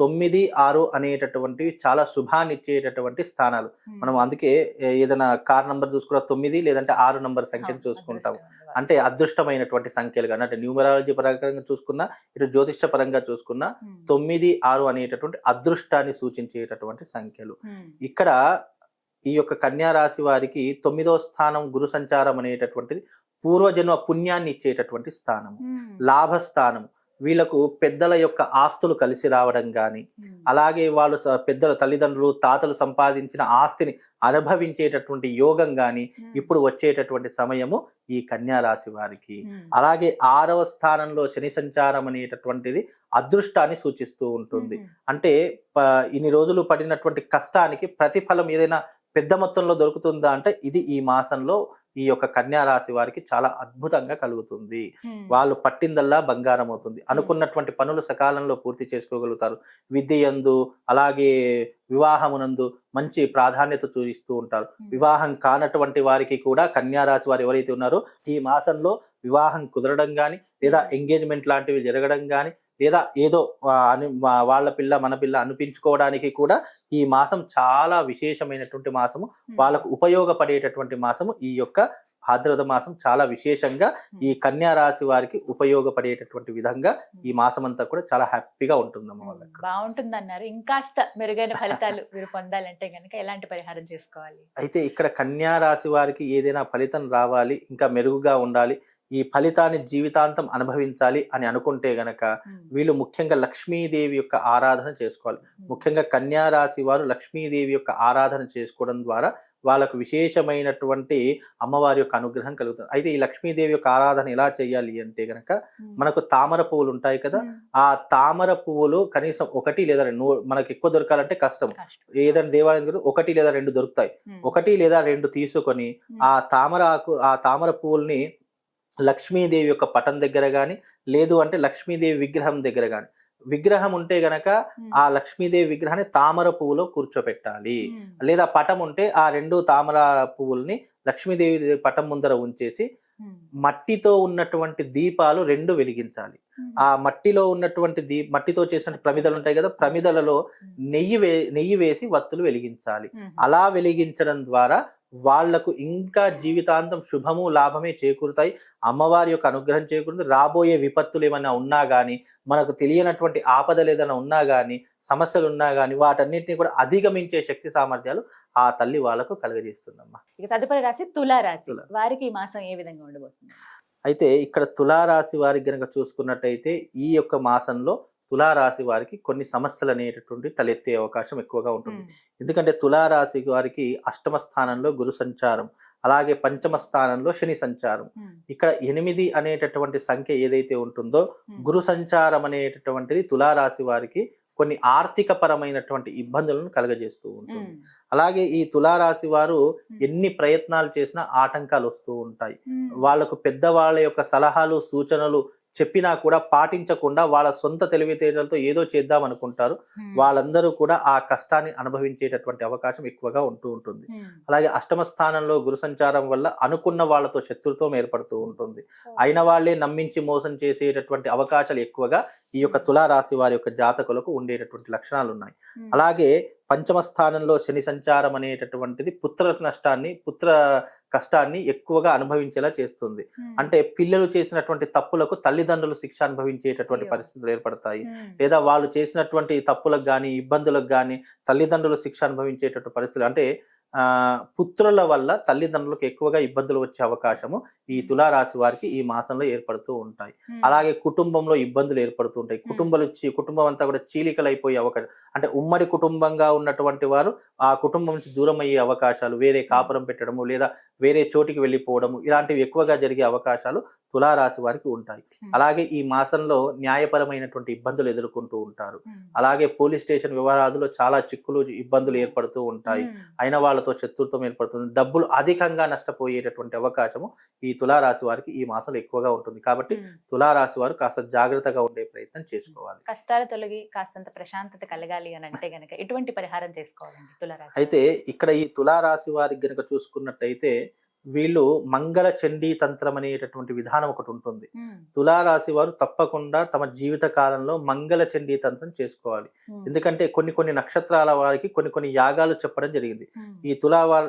C: 9, 6 అనేటటువంటివి చాలా శుభాన్ని ఇచ్చేటటువంటి స్థానాలు. మనం అందుకే ఏదైనా కార్ నంబర్ చూసుకున్న 9 లేదంటే 6 నంబర్ సంఖ్యను చూసుకుంటాం. అంటే అదృష్టమైనటువంటి సంఖ్యలు కానీ, అంటే న్యూమరాలజీ పరంగా చూసుకున్నా, ఇటు జ్యోతిష్య పరంగా చూసుకున్నా 9, 6 అనేటటువంటి అదృష్టాన్ని సూచించేటటువంటి సంఖ్యలు. ఇక్కడ ఈ యొక్క కన్యా రాశి వారికి 9వ స్థానం గురు సంచారం అనేటటువంటిది పూర్వజన్మ పుణ్యాన్ని ఇచ్చేటటువంటి స్థానం, లాభస్థానం. వీళ్ళకు పెద్దల యొక్క ఆస్తులు కలిసి రావడం కానీ, అలాగే వాళ్ళు పెద్దల తల్లిదండ్రులు తాతలు సంపాదించిన ఆస్తిని అనుభవించేటటువంటి యోగం కానీ ఇప్పుడు వచ్చేటటువంటి సమయము ఈ కన్యా రాశి వారికి. అలాగే 6వ స్థానంలో శని సంచారం అనేటటువంటిది అదృష్టాన్ని సూచిస్తూ ఉంటుంది. అంటే ఇన్ని రోజులు పడినటువంటి కష్టానికి ప్రతిఫలం ఏదైనా పెద్ద మొత్తంలో దొరుకుతుందా అంటే ఇది ఈ మాసంలో ఈ యొక్క కన్యా రాశి వారికి చాలా అద్భుతంగా కలుగుతుంది. వాళ్ళు పట్టిందల్లా బంగారం అవుతుంది. అనుకున్నటువంటి పనులు సకాలంలో పూర్తి చేసుకోగలుగుతారు. విద్యయందు అలాగే వివాహమునందు మంచి ప్రాధాన్యత చూపిస్తూ ఉంటారు. వివాహం కానటువంటి వారికి కూడా కన్యా రాశి వారు ఎవరైతే ఉన్నారో ఈ మాసంలో వివాహం కుదరడం కానీ, లేదా ఎంగేజ్మెంట్ లాంటివి జరగడం కానీ, లేదా ఏదో వాళ్ళ పిల్ల మన పిల్ల అనిపించుకోవడానికి కూడా ఈ మాసం చాలా విశేషమైనటువంటి మాసము. వాళ్ళకు ఉపయోగపడేటటువంటి మాసము ఈ యొక్క భాద్రపద మాసం. చాలా విశేషంగా ఈ కన్యా రాశి వారికి ఉపయోగపడేటటువంటి విధంగా ఈ మాసం అంతా కూడా చాలా హ్యాపీగా ఉంటుందమ్మ. వాళ్ళకి
B: బాగుంటుంది అన్నారు. ఇంకాస్త మెరుగైన ఫలితాలు మీరు పొందాలంటే కనుక ఎలాంటి పరిహారం చేసుకోవాలి? అయితే
C: ఇక్కడ కన్యా రాశి వారికి ఏదైనా ఫలితం రావాలి, ఇంకా మెరుగుగా ఉండాలి, ఈ ఫలితాన్ని జీవితాంతం అనుభవించాలి అని అనుకుంటే గనక వీళ్ళు ముఖ్యంగా లక్ష్మీదేవి యొక్క ఆరాధన చేసుకోవాలి. ముఖ్యంగా కన్యా రాశి వారు లక్ష్మీదేవి యొక్క ఆరాధన చేసుకోవడం ద్వారా వాళ్ళకు విశేషమైనటువంటి అమ్మవారి యొక్క అనుగ్రహం కలుగుతుంది. అయితే ఈ లక్ష్మీదేవి యొక్క ఆరాధన ఎలా చేయాలి అంటే గనక మనకు తామర పువ్వులు ఉంటాయి కదా, ఆ తామర పువ్వులు కనీసం 1 లేదా 2, మనకి ఎక్కువ దొరకాలంటే కష్టం. ఏదైనా దేవాలయం 1 లేదా 2 దొరుకుతాయి. 1 లేదా 2 తీసుకొని ఆ తామర పువ్వుల్ని లక్ష్మీదేవి యొక్క పటం దగ్గర కానీ, లేదు అంటే లక్ష్మీదేవి విగ్రహం దగ్గర కానీ, విగ్రహం ఉంటే గనక ఆ లక్ష్మీదేవి విగ్రహాన్ని తామర పువ్వులో కూర్చోపెట్టాలి. లేదా పటం ఉంటే ఆ 2 తామర పువ్వుల్ని లక్ష్మీదేవి పటం ముందర ఉంచేసి మట్టితో ఉన్నటువంటి దీపాలు 2 వెలిగించాలి. ఆ మట్టిలో ఉన్నటువంటి మట్టితో చేసిన ప్రమిదలు ఉంటాయి కదా, ప్రమిదలలో నెయ్యి వేసి వత్తులు వెలిగించాలి. అలా వెలిగించడం ద్వారా వాళ్లకు ఇంకా జీవితాంతం శుభము లాభమే చేకూరుతాయి. అమ్మవారి యొక్క అనుగ్రహం చేకూరుతుంది. రాబోయే విపత్తులు ఏమైనా ఉన్నా గానీ, మనకు తెలియనటువంటి ఆపదలు ఏదైనా ఉన్నా గానీ, సమస్యలు ఉన్నా గానీ వాటన్నిటిని కూడా అధిగమించే శక్తి సామర్థ్యాలు ఆ తల్లి వాళ్ళకు కలుగజేస్తుందమ్మా.
B: ఇక తదుపరి రాశి తులారాశి వారికి ఈ మాసం ఏ విధంగా ఉండబోతుంది?
C: అయితే ఇక్కడ తులారాశి వారికి గనక చూసుకున్నట్టయితే ఈ యొక్క మాసంలో తులారాశి వారికి కొన్ని సమస్యలు అనేటటువంటి తలెత్తే అవకాశం ఎక్కువగా ఉంటుంది. ఎందుకంటే తులారాశి వారికి 8వ స్థానంలో గురు సంచారం, అలాగే 5వ స్థానంలో శని సంచారం. ఇక్కడ 8 అనేటటువంటి సంఖ్య ఏదైతే ఉంటుందో గురు సంచారం అనేటటువంటిది తులారాశి వారికి కొన్ని ఆర్థిక పరమైనటువంటి ఇబ్బందులను కలుగజేస్తూ ఉంటుంది. అలాగే ఈ తులారాశి వారు ఎన్ని ప్రయత్నాలు చేసినా ఆటంకాలు వస్తూ ఉంటాయి. వాళ్ళకు పెద్దవాళ్ళ యొక్క సలహాలు సూచనలు చెప్పినా కూడా పాటించకుండా వాళ్ళ సొంత తెలివితేటలతో ఏదో చేద్దాం అనుకుంటారు. వాళ్ళందరూ కూడా ఆ కష్టాన్ని అనుభవించేటటువంటి అవకాశం ఎక్కువగా ఉంటూ ఉంటుంది. అలాగే 8వ స్థానంలో గురు సంచారం వల్ల అనుకున్న వాళ్ళతో శత్రుత్వం ఏర్పడుతూ ఉంటుంది. అయిన వాళ్ళే నమ్మించి మోసం చేసేటటువంటి అవకాశాలు ఎక్కువగా ఈ యొక్క తులారాశి వారి యొక్క జాతకులకు ఉండేటటువంటి లక్షణాలు ఉన్నాయి. అలాగే 5వ స్థానంలో శని సంచారం అనేటటువంటిది పుత్ర నష్టాన్ని, పుత్ర కష్టాన్ని ఎక్కువగా అనుభవించేలా చేస్తుంది. అంటే పిల్లలు చేసినటువంటి తప్పులకు తల్లిదండ్రులు శిక్ష అనుభవించేటటువంటి పరిస్థితులు ఏర్పడతాయి. లేదా వాళ్ళు చేసినటువంటి తప్పులకు కానీ ఇబ్బందులకు కానీ తల్లిదండ్రులు శిక్ష అనుభవించేటటువంటి పరిస్థితులు, అంటే పుత్రుల వల్ల తల్లిదండ్రులకు ఎక్కువగా ఇబ్బందులు వచ్చే అవకాశము ఈ తులారాశి వారికి ఈ మాసంలో ఏర్పడుతూ ఉంటాయి. అలాగే కుటుంబంలో ఇబ్బందులు ఏర్పడుతూ ఉంటాయి. కుటుంబం అంతా కూడా చీలికలైపోయే అవకాశం, అంటే ఉమ్మడి కుటుంబంగా ఉన్నటువంటి వారు ఆ కుటుంబం నుంచి దూరం అయ్యే అవకాశాలు, వేరే కాపురం పెట్టడము లేదా వేరే చోటికి వెళ్ళిపోవడము, ఇలాంటివి ఎక్కువగా జరిగే అవకాశాలు తులారాశి వారికి ఉంటాయి. అలాగే ఈ మాసంలో న్యాయపరమైనటువంటి ఇబ్బందులు ఎదుర్కొంటూ ఉంటారు. అలాగే పోలీస్ స్టేషన్ వ్యవహారాదులో చాలా చిక్కులు ఇబ్బందులు ఏర్పడుతూ ఉంటాయి. అయిన వాళ్ళు వాళ్ళతో శత్రుత్వం ఏర్పడుతుంది, డబ్బులు అధికంగా నష్టపోయేటటువంటి అవకాశము ఈ తులారాశి వారికి ఈ మాసంలో ఎక్కువగా ఉంటుంది. కాబట్టి తులారాశి వారు కాస్త జాగ్రత్తగా ఉండే ప్రయత్నం చేసుకోవాలి.
B: కష్టాలు తొలగి కాస్తంత ప్రశాంతత కలగాలి అని అంటే గనక ఎటువంటి పరిహారం చేసుకోవాలండి తులారాశి?
C: అయితే ఇక్కడ ఈ తులారాశి వారికి గనక చూసుకున్నట్టయితే వీళ్ళు మంగళ చండీ తంత్రం అనేటటువంటి విధానం ఒకటి ఉంటుంది. తులారాశి వారు తప్పకుండా తమ జీవిత కాలంలో మంగళ చండీ తంత్రం చేసుకోవాలి. ఎందుకంటే కొన్ని నక్షత్రాల వారికి కొన్ని యాగాలు చెప్పడం జరిగింది. ఈ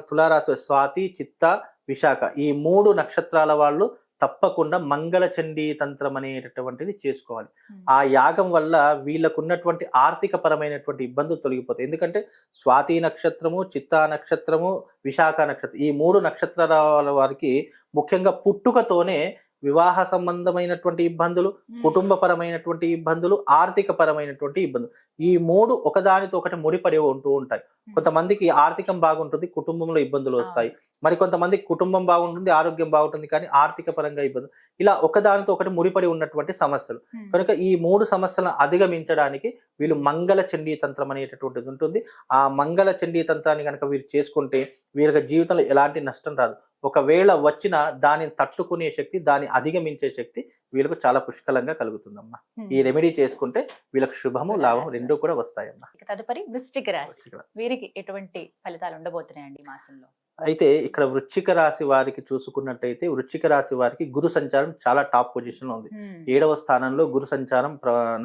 C: తులారాశి స్వాతి, చిత్త, విశాఖ ఈ 3 నక్షత్రాల వాళ్ళు తప్పకుండా మంగళ చండీ తంత్రం అనేటటువంటిది చేసుకోవాలి. ఆ యాగం వల్ల వీళ్ళకున్నటువంటి ఆర్థిక పరమైనటువంటి ఇబ్బందులు తొలగిపోతాయి. ఎందుకంటే స్వాతి నక్షత్రము, చిత్తా నక్షత్రము, విశాఖ నక్షత్రం ఈ 3 నక్షత్రాల వారికి ముఖ్యంగా పుట్టుకతోనే వివాహ సంబంధమైనటువంటి ఇబ్బందులు, కుటుంబపరమైనటువంటి ఇబ్బందులు, ఆర్థిక పరమైనటువంటి ఇబ్బందులు ఈ 3 ఒకదానితో ఒకటి ముడిపడి ఉంటూ ఉంటాయి. కొంతమందికి ఆర్థికం బాగుంటుంది, కుటుంబంలో ఇబ్బందులు వస్తాయి. మరి కొంతమందికి కుటుంబం బాగుంటుంది, ఆరోగ్యం బాగుంటుంది, కానీ ఆర్థిక పరంగా ఇబ్బందులు ఇలా ఒకదానితో ఒకటి ముడిపడి ఉన్నటువంటి సమస్యలు. కనుక ఈ 3 సమస్యలను అధిగమించడానికి వీళ్ళు మంగళ చండీ తంత్రం అనేటటువంటిది ఉంటుంది. ఆ మంగళ చండీ తంత్రాన్ని కనుక వీరు చేసుకుంటే వీళ్ళకి జీవితంలో ఎలాంటి నష్టం రాదు. ఒకవేళ వచ్చిన దానిని తట్టుకునే శక్తి, దాన్ని అధిగమించే శక్తి వీళ్ళకు చాలా పుష్కలంగా కలుగుతుందమ్మా. ఈ రెమెడీ చేసుకుంటే వీళ్ళకి శుభము, లాభం రెండూ కూడా వస్తాయమ్మా.
B: తదుపరి వృశ్చిక రాశి వీరికి ఎటువంటి ఫలితాలు ఉండబోతున్నాయండి ఈ మాసంలో?
C: అయితే ఇక్కడ వృశ్చిక రాశి వారికి చూసుకున్నట్టయితే వృశ్చిక రాశి వారికి గురు సంచారం చాలా టాప్ పొజిషన్ లో ఉంది. 7వ స్థానంలో గురు సంచారం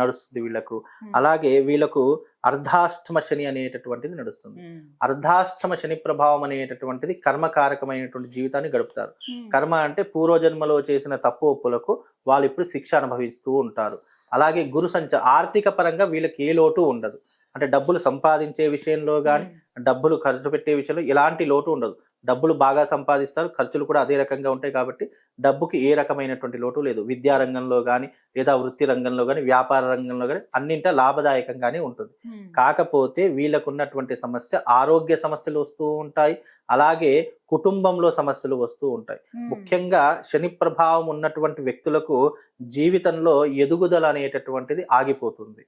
C: నడుస్తుంది వీళ్ళకు. అలాగే వీళ్ళకు అర్ధాష్టమ శని అనేటటువంటిది నడుస్తుంది. అర్ధాష్టమ శని ప్రభావం అనేటటువంటిది కర్మకారకమైనటువంటి జీవితాన్ని గడుపుతారు. కర్మ అంటే పూర్వజన్మలో చేసిన తప్పు ఒప్పులకు వాళ్ళు ఇప్పుడు శిక్ష అనుభవిస్తూ ఉంటారు. అలాగే గురు ఆర్థిక పరంగా వీళ్ళకి ఏ లోటు ఉండదు. అంటే డబ్బులు సంపాదించే విషయంలో కానీ, డబ్బులు ఖర్చు పెట్టే విషయంలో ఎలాంటి లోటు ఉండదు. డబ్బులు బాగా సంపాదిస్తారు, ఖర్చులు కూడా అదే రకంగా ఉంటాయి. కాబట్టి డబ్బుకి ఏ రకమైనటువంటి లోటు లేదు. విద్యా రంగంలో కానీ, లేదా వృత్తి రంగంలో కానీ, వ్యాపార రంగంలో కానీ అన్నింటా లాభదాయకంగానే ఉంటుంది. కాకపోతే వీళ్ళకు ఉన్నటువంటి సమస్య ఆరోగ్య సమస్యలు వస్తూ ఉంటాయి, అలాగే కుటుంబంలో సమస్యలు వస్తూ ఉంటాయి. ముఖ్యంగా శని ప్రభావం ఉన్నటువంటి వ్యక్తులకు జీవితంలో ఎదుగుదల అనేటటువంటిది ఆగిపోతుంది.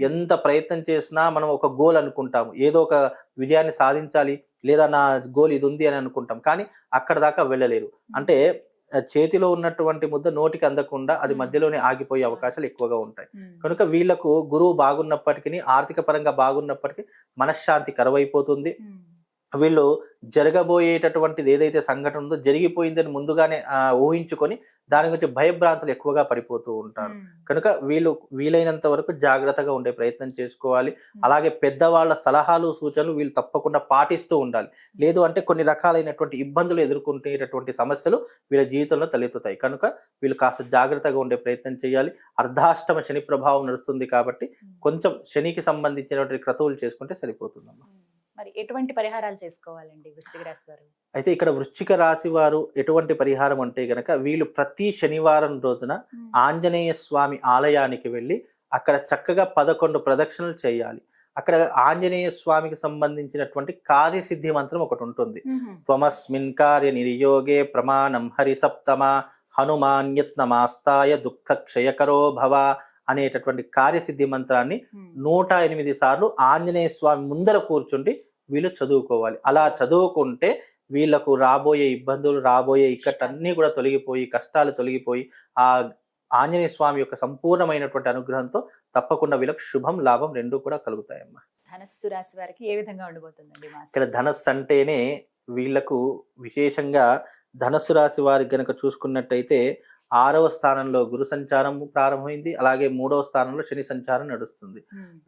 C: ఎంత ప్రయత్నం చేసినా మనం ఒక గోల్ అనుకుంటాము, ఏదో ఒక విజయాన్ని సాధించాలి, లేదా నా గోల్ ఇది ఉంది అని అనుకుంటాం, కానీ అక్కడ దాకా వెళ్ళలేరు. అంటే చేతిలో ఉన్నటువంటి ముద్ద నోటికి అందకుండా అది మధ్యలోనే ఆగిపోయే అవకాశాలు ఎక్కువగా ఉంటాయి. కనుక వీళ్లకు గురువు బాగున్నప్పటికీ, ఆర్థిక పరంగా బాగున్నప్పటికీ మనశ్శాంతి కరువైపోతుంది. వీళ్ళు జరగబోయేటటువంటిది ఏదైతే సంఘటన ఉందో జరిగిపోయిందని ముందుగానే ఊహించుకొని దాని గురించి భయభ్రాంతులు ఎక్కువగా పడిపోతూ ఉంటారు. కనుక వీళ్ళు వీలైనంత వరకు జాగ్రత్తగా ఉండే ప్రయత్నం చేసుకోవాలి. అలాగే పెద్దవాళ్ళ సలహాలు, సూచనలు వీళ్ళు తప్పకుండా పాటిస్తూ ఉండాలి. లేదు అంటే కొన్ని రకాలైనటువంటి ఇబ్బందులు ఎదుర్కొంటేటటువంటి సమస్యలు వీళ్ళ జీవితంలో తలెత్తుతాయి. కనుక వీళ్ళు కాస్త జాగ్రత్తగా ఉండే ప్రయత్నం చేయాలి. అర్ధాష్టమ శని ప్రభావం నడుస్తుంది కాబట్టి కొంచెం శనికి సంబంధించినటువంటి క్రతువులు చేసుకుంటే సరిపోతుందమ్మా.
B: మరి ఎటువంటి పరిహారాలు చేసుకోవాలండి వృశ్చిక రాశి వారు?
C: అయితే ఇక్కడ వృశ్చిక రాశి వారు ఎటువంటి పరిహారం అంటే గనక వీళ్ళు ప్రతి శనివారం రోజున ఆంజనేయ స్వామి ఆలయానికి వెళ్ళి అక్కడ చక్కగా 11 ప్రదక్షిణలు చేయాలి. అక్కడ ఆంజనేయ స్వామికి సంబంధించినటువంటి కార్యసిద్ధి మంత్రం ఒకటి ఉంటుంది. త్వమస్మిన్ కార్య నిర్యోగే ప్రమాణం హరి సప్తమ హనుమాన్యత్నమాస్తాయ దుఃఖ క్షయకరో భవ అనేటటువంటి కార్యసిద్ధి మంత్రాన్ని 108 సార్లు ఆంజనేయ స్వామి ముందర కూర్చుండి వీళ్ళు చదువుకోవాలి. అలా చదువుకుంటే వీళ్ళకు రాబోయే ఇబ్బందులు, రాబోయే ఇక్కటన్నీ కూడా తొలగిపోయి, కష్టాలు తొలగిపోయి ఆ ఆంజనేయ స్వామి యొక్క సంపూర్ణమైనటువంటి అనుగ్రహంతో తప్పకుండా వీళ్ళకు శుభం, లాభం రెండూ కూడా కలుగుతాయమ్మా.
B: ధనస్సు రాశి వారికి ఏ విధంగా ఉండబోతుందండి?
C: ఇక్కడ ధనస్సు అంటేనే వీళ్లకు విశేషంగా ధనస్సు రాశి వారికి గనక చూసుకున్నట్టయితే 6వ స్థానంలో గురు సంచారం ప్రారంభమైంది. అలాగే 3వ స్థానంలో శని సంచారం నడుస్తుంది.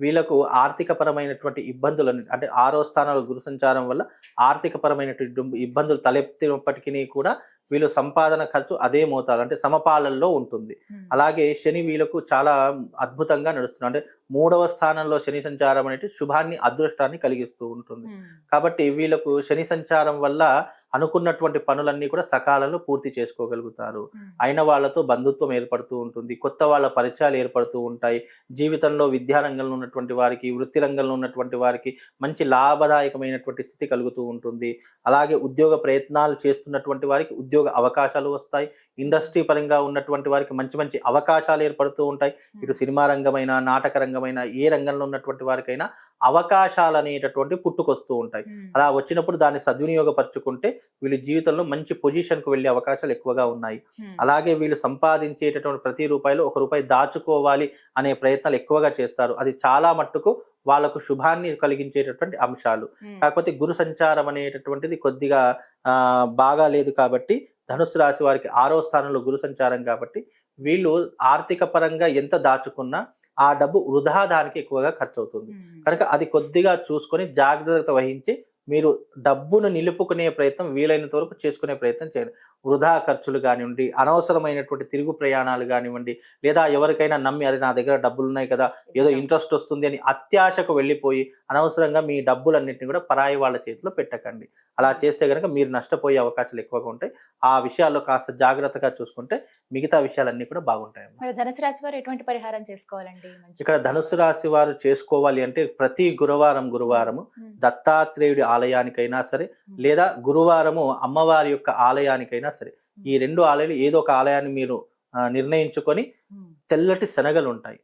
C: వీళ్ళకు ఆర్థిక పరమైనటువంటి ఇబ్బందులు అంటే 6వ స్థానంలో గురు సంచారం వల్ల ఆర్థిక పరమైనటువంటి ఇబ్బందులు తలెత్తినప్పటికీ కూడా వీళ్ళు సంపాదన ఖర్చు అదే మోతాదు అంటే సమపాలనలో ఉంటుంది. అలాగే శని వీళ్ళకు చాలా అద్భుతంగా నడుస్తుంది. అంటే 3వ స్థానంలో శని సంచారం అనేది శుభాన్ని, అదృష్టాన్ని కలిగిస్తూ ఉంటుంది. కాబట్టి వీళ్ళకు శని సంచారం వల్ల అనుకున్నటువంటి పనులన్నీ కూడా సకాలంలో పూర్తి చేసుకోగలుగుతారు. అయిన వాళ్ళతో బంధుత్వం ఏర్పడుతూ ఉంటుంది, కొత్త వాళ్ళ పరిచయాలు ఏర్పడుతూ ఉంటాయి. జీవితంలో విద్యారంగంలో ఉన్నటువంటి వారికి, వృత్తి రంగంలో ఉన్నటువంటి వారికి మంచి లాభదాయకమైనటువంటి స్థితి కలుగుతూ ఉంటుంది. అలాగే ఉద్యోగ ప్రయత్నాలు చేస్తున్నటువంటి వారికి ఉద్యోగ ఉద్యోగ అవకాశాలు వస్తాయి. ఇండస్ట్రీ పరంగా ఉన్నటువంటి వారికి మంచి మంచి అవకాశాలు ఏర్పడుతూ ఉంటాయి. ఇటు సినిమా రంగమైన, నాటక రంగమైన, ఏ రంగంలో ఉన్నటువంటి వారికైనా అవకాశాలు అనేటటువంటి పుట్టుకొస్తూ ఉంటాయి. అలా వచ్చినప్పుడు దాన్ని సద్వినియోగపరుచుకుంటే వీళ్ళు జీవితంలో మంచి పొజిషన్కు వెళ్ళే అవకాశాలు ఎక్కువగా ఉన్నాయి. అలాగే వీళ్ళు సంపాదించేటటువంటి ప్రతి రూపాయిలో ₹1 దాచుకోవాలి అనే ప్రయత్నాలు ఎక్కువగా చేస్తారు. అది చాలా మట్టుకు వాళ్ళకు శుభాన్ని కలిగించేటటువంటి అంశాలు. కాకపోతే గురు సంచారం అనేటటువంటిది కొద్దిగా బాగా లేదు కాబట్టి ధనుస్సు రాశి వారికి 6వ స్థానంలో గురు సంచారం కాబట్టి వీళ్ళు ఆర్థిక పరంగా ఎంత దాచుకున్నా ఆ డబ్బు వృధా దానికి ఎక్కువగా ఖర్చు అవుతుంది. కనుక అది కొద్దిగా చూసుకొని జాగ్రత్త వహించి మీరు డబ్బును నిలుపుకునే ప్రయత్నం వీలైనంత వరకు చేసుకునే ప్రయత్నం చేయండి. వృధా ఖర్చులు కానివ్వండి, అనవసరమైనటువంటి తిరుగు ప్రయాణాలు కానివ్వండి, లేదా ఎవరికైనా నమ్మి అరే నా దగ్గర డబ్బులు ఉన్నాయి కదా, ఏదో ఇంట్రెస్ట్ వస్తుంది అని అత్యాశకు వెళ్ళిపోయి అనవసరంగా మీ డబ్బులన్నింటినీ కూడా పరాయి వాళ్ళ చేతిలో పెట్టకండి. అలా చేస్తే కనుక మీరు నష్టపోయే అవకాశాలు ఎక్కువగా ఉంటాయి. ఆ విషయాల్లో కాస్త జాగ్రత్తగా చూసుకుంటే మిగతా విషయాలన్నీ కూడా బాగుంటాయి.
B: ధనుసు రాశి వారు ఎటువంటి పరిహారం చేసుకోవాలండి?
C: ఇక్కడ ధనుసు రాశి వారు చేసుకోవాలి అంటే ప్రతి గురువారము దత్తాత్రేయుడి ఆలయానికైనా సరే, లేదా గురువారము అమ్మవారి యొక్క ఆలయానికైనా సరే, ఈ 2 ఆలయాలు ఏదో ఒక ఆలయాన్ని మీరు నిర్ణయించుకొని తెల్లటి శనగలు ఉంటాయి.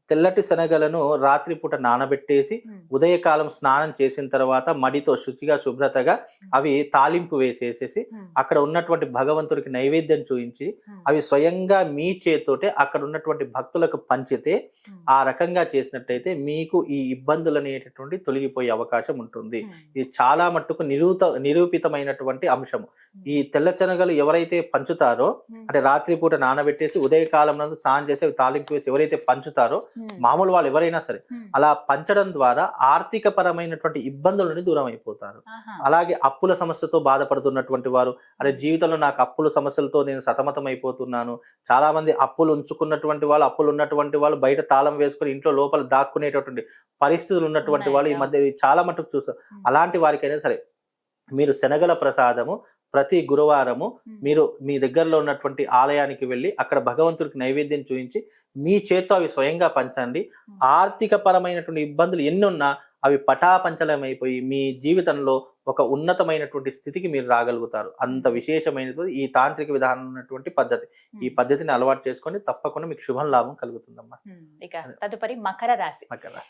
C: తెల్లటి శనగలను రాత్రిపూట నానబెట్టేసి ఉదయకాలం స్నానం చేసిన తర్వాత మడితో శుచిగా శుభ్రతగా అవి తాలింపు వేసేసేసి అక్కడ ఉన్నటువంటి భగవంతుడికి నైవేద్యం చూయించి అవి స్వయంగా మీ చేతితోటే అక్కడ ఉన్నటువంటి భక్తులకు పంచితే ఆ రకంగా చేసినట్టయితే మీకు ఈ ఇబ్బందులు అనేటటువంటి తొలగిపోయే అవకాశం ఉంటుంది. ఇది చాలా మట్టుకు నిరూపితమైనటువంటి అంశము. ఈ తెల్ల శనగలు ఎవరైతే పంచుతారో అంటే రాత్రిపూట నానబెట్టేసి ఉదయకాలం నందు స్నానం చేసి తాలింపు వేసి ఎవరైతే పంచుతారో మామూలు వాళ్ళు ఎవరైనా సరే అలా పంచడం ద్వారా ఆర్థిక పరమైనటువంటి ఇబ్బందుల నుండి దూరం అయిపోతారు. అలాగే అప్పుల సమస్యతో బాధపడుతున్నటువంటి వారు, అదే జీవితంలో నాకు అప్పుల సమస్యలతో నేను సతమతం అయిపోతున్నాను, చాలా మంది అప్పులు ఉంచుకున్నటువంటి వాళ్ళు, అప్పులు ఉన్నటువంటి వాళ్ళు బయట తాళం వేసుకుని ఇంట్లో లోపల దాక్కునేటటువంటి పరిస్థితులు ఉన్నటువంటి వాళ్ళు ఈ మధ్య చాలా మటుకు చూస్తారు. అలాంటి వారికైనా సరే మీరు శనగల ప్రసాదము ప్రతి గురువారము మీరు మీ దగ్గరలో ఉన్నటువంటి ఆలయానికి వెళ్ళి అక్కడ భగవంతుడికి నైవేద్యం చూపించి మీ చేత్తో అవి స్వయంగా పంచండి. ఆర్థిక పరమైనటువంటి ఇబ్బందులు ఎన్ని ఉన్నా అవి పటాపంచలమైపోయి మీ జీవితంలో ఒక ఉన్నతమైనటువంటి స్థితికి మీరు రాగలుగుతారు. అంత విశేషమైనటువంటి ఈ తాంత్రిక విధానం ఉన్నటువంటి పద్ధతి. ఈ పద్ధతిని అలవాటు చేసుకొని తప్పకుండా మీకు శుభం లాభం కలుగుతుందమ్మా.
B: ఇక తదుపరి మకర రాశి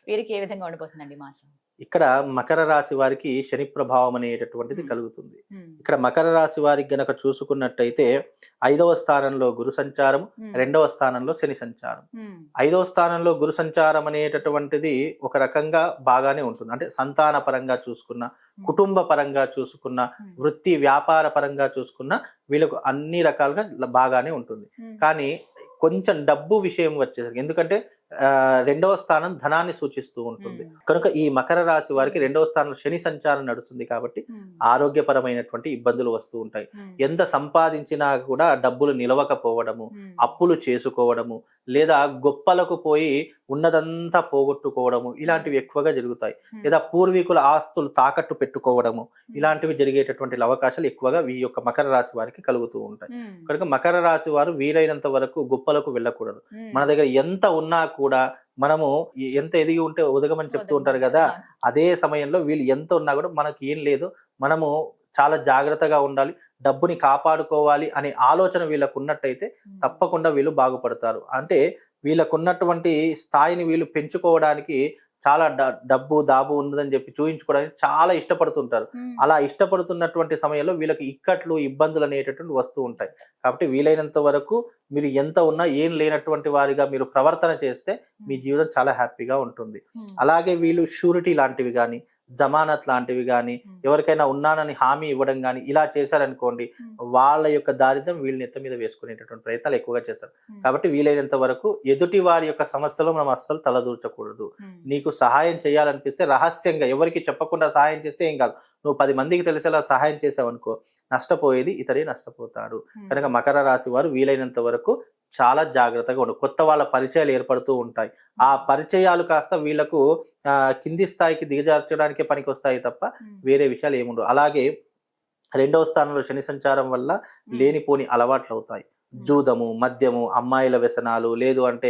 B: వీరికి ఏ విధంగా ఉండబోతుందండి మాసం?
C: ఇక్కడ మకర రాశి వారికి శని ప్రభావం అనేటటువంటిది కలుగుతుంది. ఇక్కడ మకర రాశి వారికి గనక చూసుకున్నట్టయితే 5వ స్థానంలో గురు సంచారం, 2వ స్థానంలో శని సంచారం. 5వ స్థానంలో గురు సంచారం అనేటటువంటిది ఒక రకంగా బాగానే ఉంటుంది. అంటే సంతాన పరంగా చూసుకున్న, కుటుంబ పరంగా చూసుకున్న, వృత్తి వ్యాపార పరంగా చూసుకున్న వీళ్ళకు అన్ని రకాలుగా బాగానే ఉంటుంది. కానీ కొంచెం డబ్బు విషయం వచ్చేసరికి, ఎందుకంటే 2వ స్థానం ధనాన్ని సూచిస్తూ ఉంటుంది కనుక ఈ మకర రాశి వారికి 2వ స్థానంలో శని సంచారం నడుస్తుంది కాబట్టి ఆరోగ్యపరమైనటువంటి ఇబ్బందులు వస్తూ ఉంటాయి. ఎంత సంపాదించినా కూడా డబ్బులు నిలవకపోవడము, అప్పులు చేసుకోవడము, లేదా గొప్పలకు పోయి ఉన్నదంతా పోగొట్టుకోవడము, ఇలాంటివి ఎక్కువగా జరుగుతాయి. లేదా పూర్వీకుల ఆస్తులు తాకట్టు పెట్టుకోవడము, ఇలాంటివి జరిగేటటువంటి అవకాశాలు ఎక్కువగా ఈ యొక్క మకర రాశి వారికి కలుగుతూ ఉంటాయి. కనుక మకర రాశి వారు వీలైనంత వరకు గొప్పలకు వెళ్ళకూడదు. మన దగ్గర ఎంత ఉన్నా కూడా మనము ఎంత ఎదిగి ఉంటే ఉదగమని చెప్తూ ఉంటారు కదా, అదే సమయంలో వీళ్ళు ఎంత ఉన్నా కూడా మనకి ఏం లేదు, మనము చాలా జాగ్రత్తగా ఉండాలి, డబ్బుని కాపాడుకోవాలి అనే ఆలోచన వీళ్ళకు ఉన్నట్టయితే తప్పకుండా వీళ్ళు బాగుపడతారు. అంటే వీళ్ళకున్నటువంటి స్థాయిని వీళ్ళు పెంచుకోవడానికి చాలా డబ్బు దాబు ఉన్నదని చెప్పి చూయించుకోవడానికి చాలా ఇష్టపడుతుంటారు. అలా ఇష్టపడుతున్నటువంటి సమయంలో వీళ్ళకి ఇక్కట్లు ఇబ్బందులు అనేటటువంటి వస్తూ ఉంటాయి. కాబట్టి వీలైనంత వరకు మీరు ఎంత ఉన్నా ఏం లేనటువంటి వారిగా మీరు ప్రవర్తన చేస్తే మీ జీవితం చాలా హ్యాపీగా ఉంటుంది. అలాగే వీళ్ళు షూరిటీ లాంటివి కానీ, జమానత్ లాంటివి కానీ, ఎవరికైనా ఉన్నానని హామీ ఇవ్వడం కానీ ఇలా చేశారనుకోండి, వాళ్ళ యొక్క దారిద్ర్యం వీళ్ళని ఎత్త మీద వేసుకునేటటువంటి ప్రయత్నాలు ఎక్కువగా చేస్తారు. కాబట్టి వీలైనంత వరకు ఎదుటి వారి యొక్క సమస్యలో మనం అస్సలు తలదూర్చకూడదు. నీకు సహాయం చేయాలనిపిస్తే రహస్యంగా ఎవరికి చెప్పకుండా సహాయం చేస్తే ఏం కాదు. నువ్వు 10 మందికి తెలిసేలా సహాయం చేసావనుకో, నష్టపోయేది ఇతరే నష్టపోతాడు. కనుక మకర రాశి వారు వీలైనంత వరకు చాలా జాగ్రత్తగా ఉండు. కొత్త వాళ్ళ పరిచయాలు ఏర్పడుతూ ఉంటాయి. ఆ పరిచయాలు కాస్త వీళ్ళకు కింది స్థాయికి దిగజార్చడానికే పనికి వస్తాయి తప్ప వేరే విషయాలు ఏముండవు. అలాగే 2వ స్థానంలో శని సంచారం వల్ల లేనిపోని అలవాట్లు అవుతాయి. జూదము, మద్యము, అమ్మాయిల వ్యసనాలు, లేదు అంటే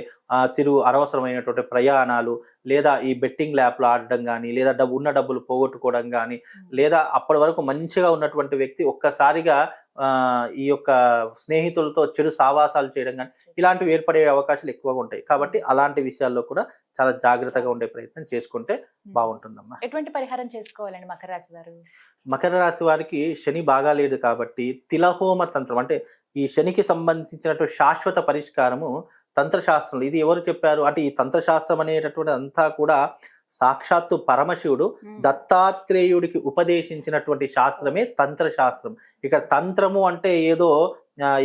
C: అనవసరమైనటువంటి ప్రయాణాలు, లేదా ఈ బెట్టింగ్ ల్యాప్లో ఆడడం కానీ, లేదా ఉన్న డబ్బులు పోగొట్టుకోవడం కానీ, లేదా అప్పటి వరకు మంచిగా ఉన్నటువంటి వ్యక్తి ఒక్కసారిగా ఈ యొక్క స్నేహితులతో చెడు సావాసాలు చేయడం కానీ ఇలాంటివి ఏర్పడే అవకాశాలు ఎక్కువగా ఉంటాయి. కాబట్టి అలాంటి విషయాల్లో కూడా చాలా జాగ్రత్తగా ఉండే ప్రయత్నం చేసుకుంటే బాగుంటుందమ్మా.
B: ఎటువంటి పరిహారం చేసుకోవాలండి మకర రాశి వారు?
C: మకర రాశి వారికి శని బాగా లేదు కాబట్టి తిలహోమ తంత్రం, అంటే ఈ శనికి సంబంధించినటువంటి శాశ్వత పరిష్కారము తంత్రశాస్త్రంలో. ఇది ఎవరు చెప్పారు అంటే, ఈ తంత్రశాస్త్రం అనేటటువంటి అంతా కూడా సాక్షాత్తు పరమశివుడు దత్తాత్రేయుడికి ఉపదేశించినటువంటి శాస్త్రమే తంత్రశాస్త్రం. ఇక్కడ తంత్రము అంటే ఏదో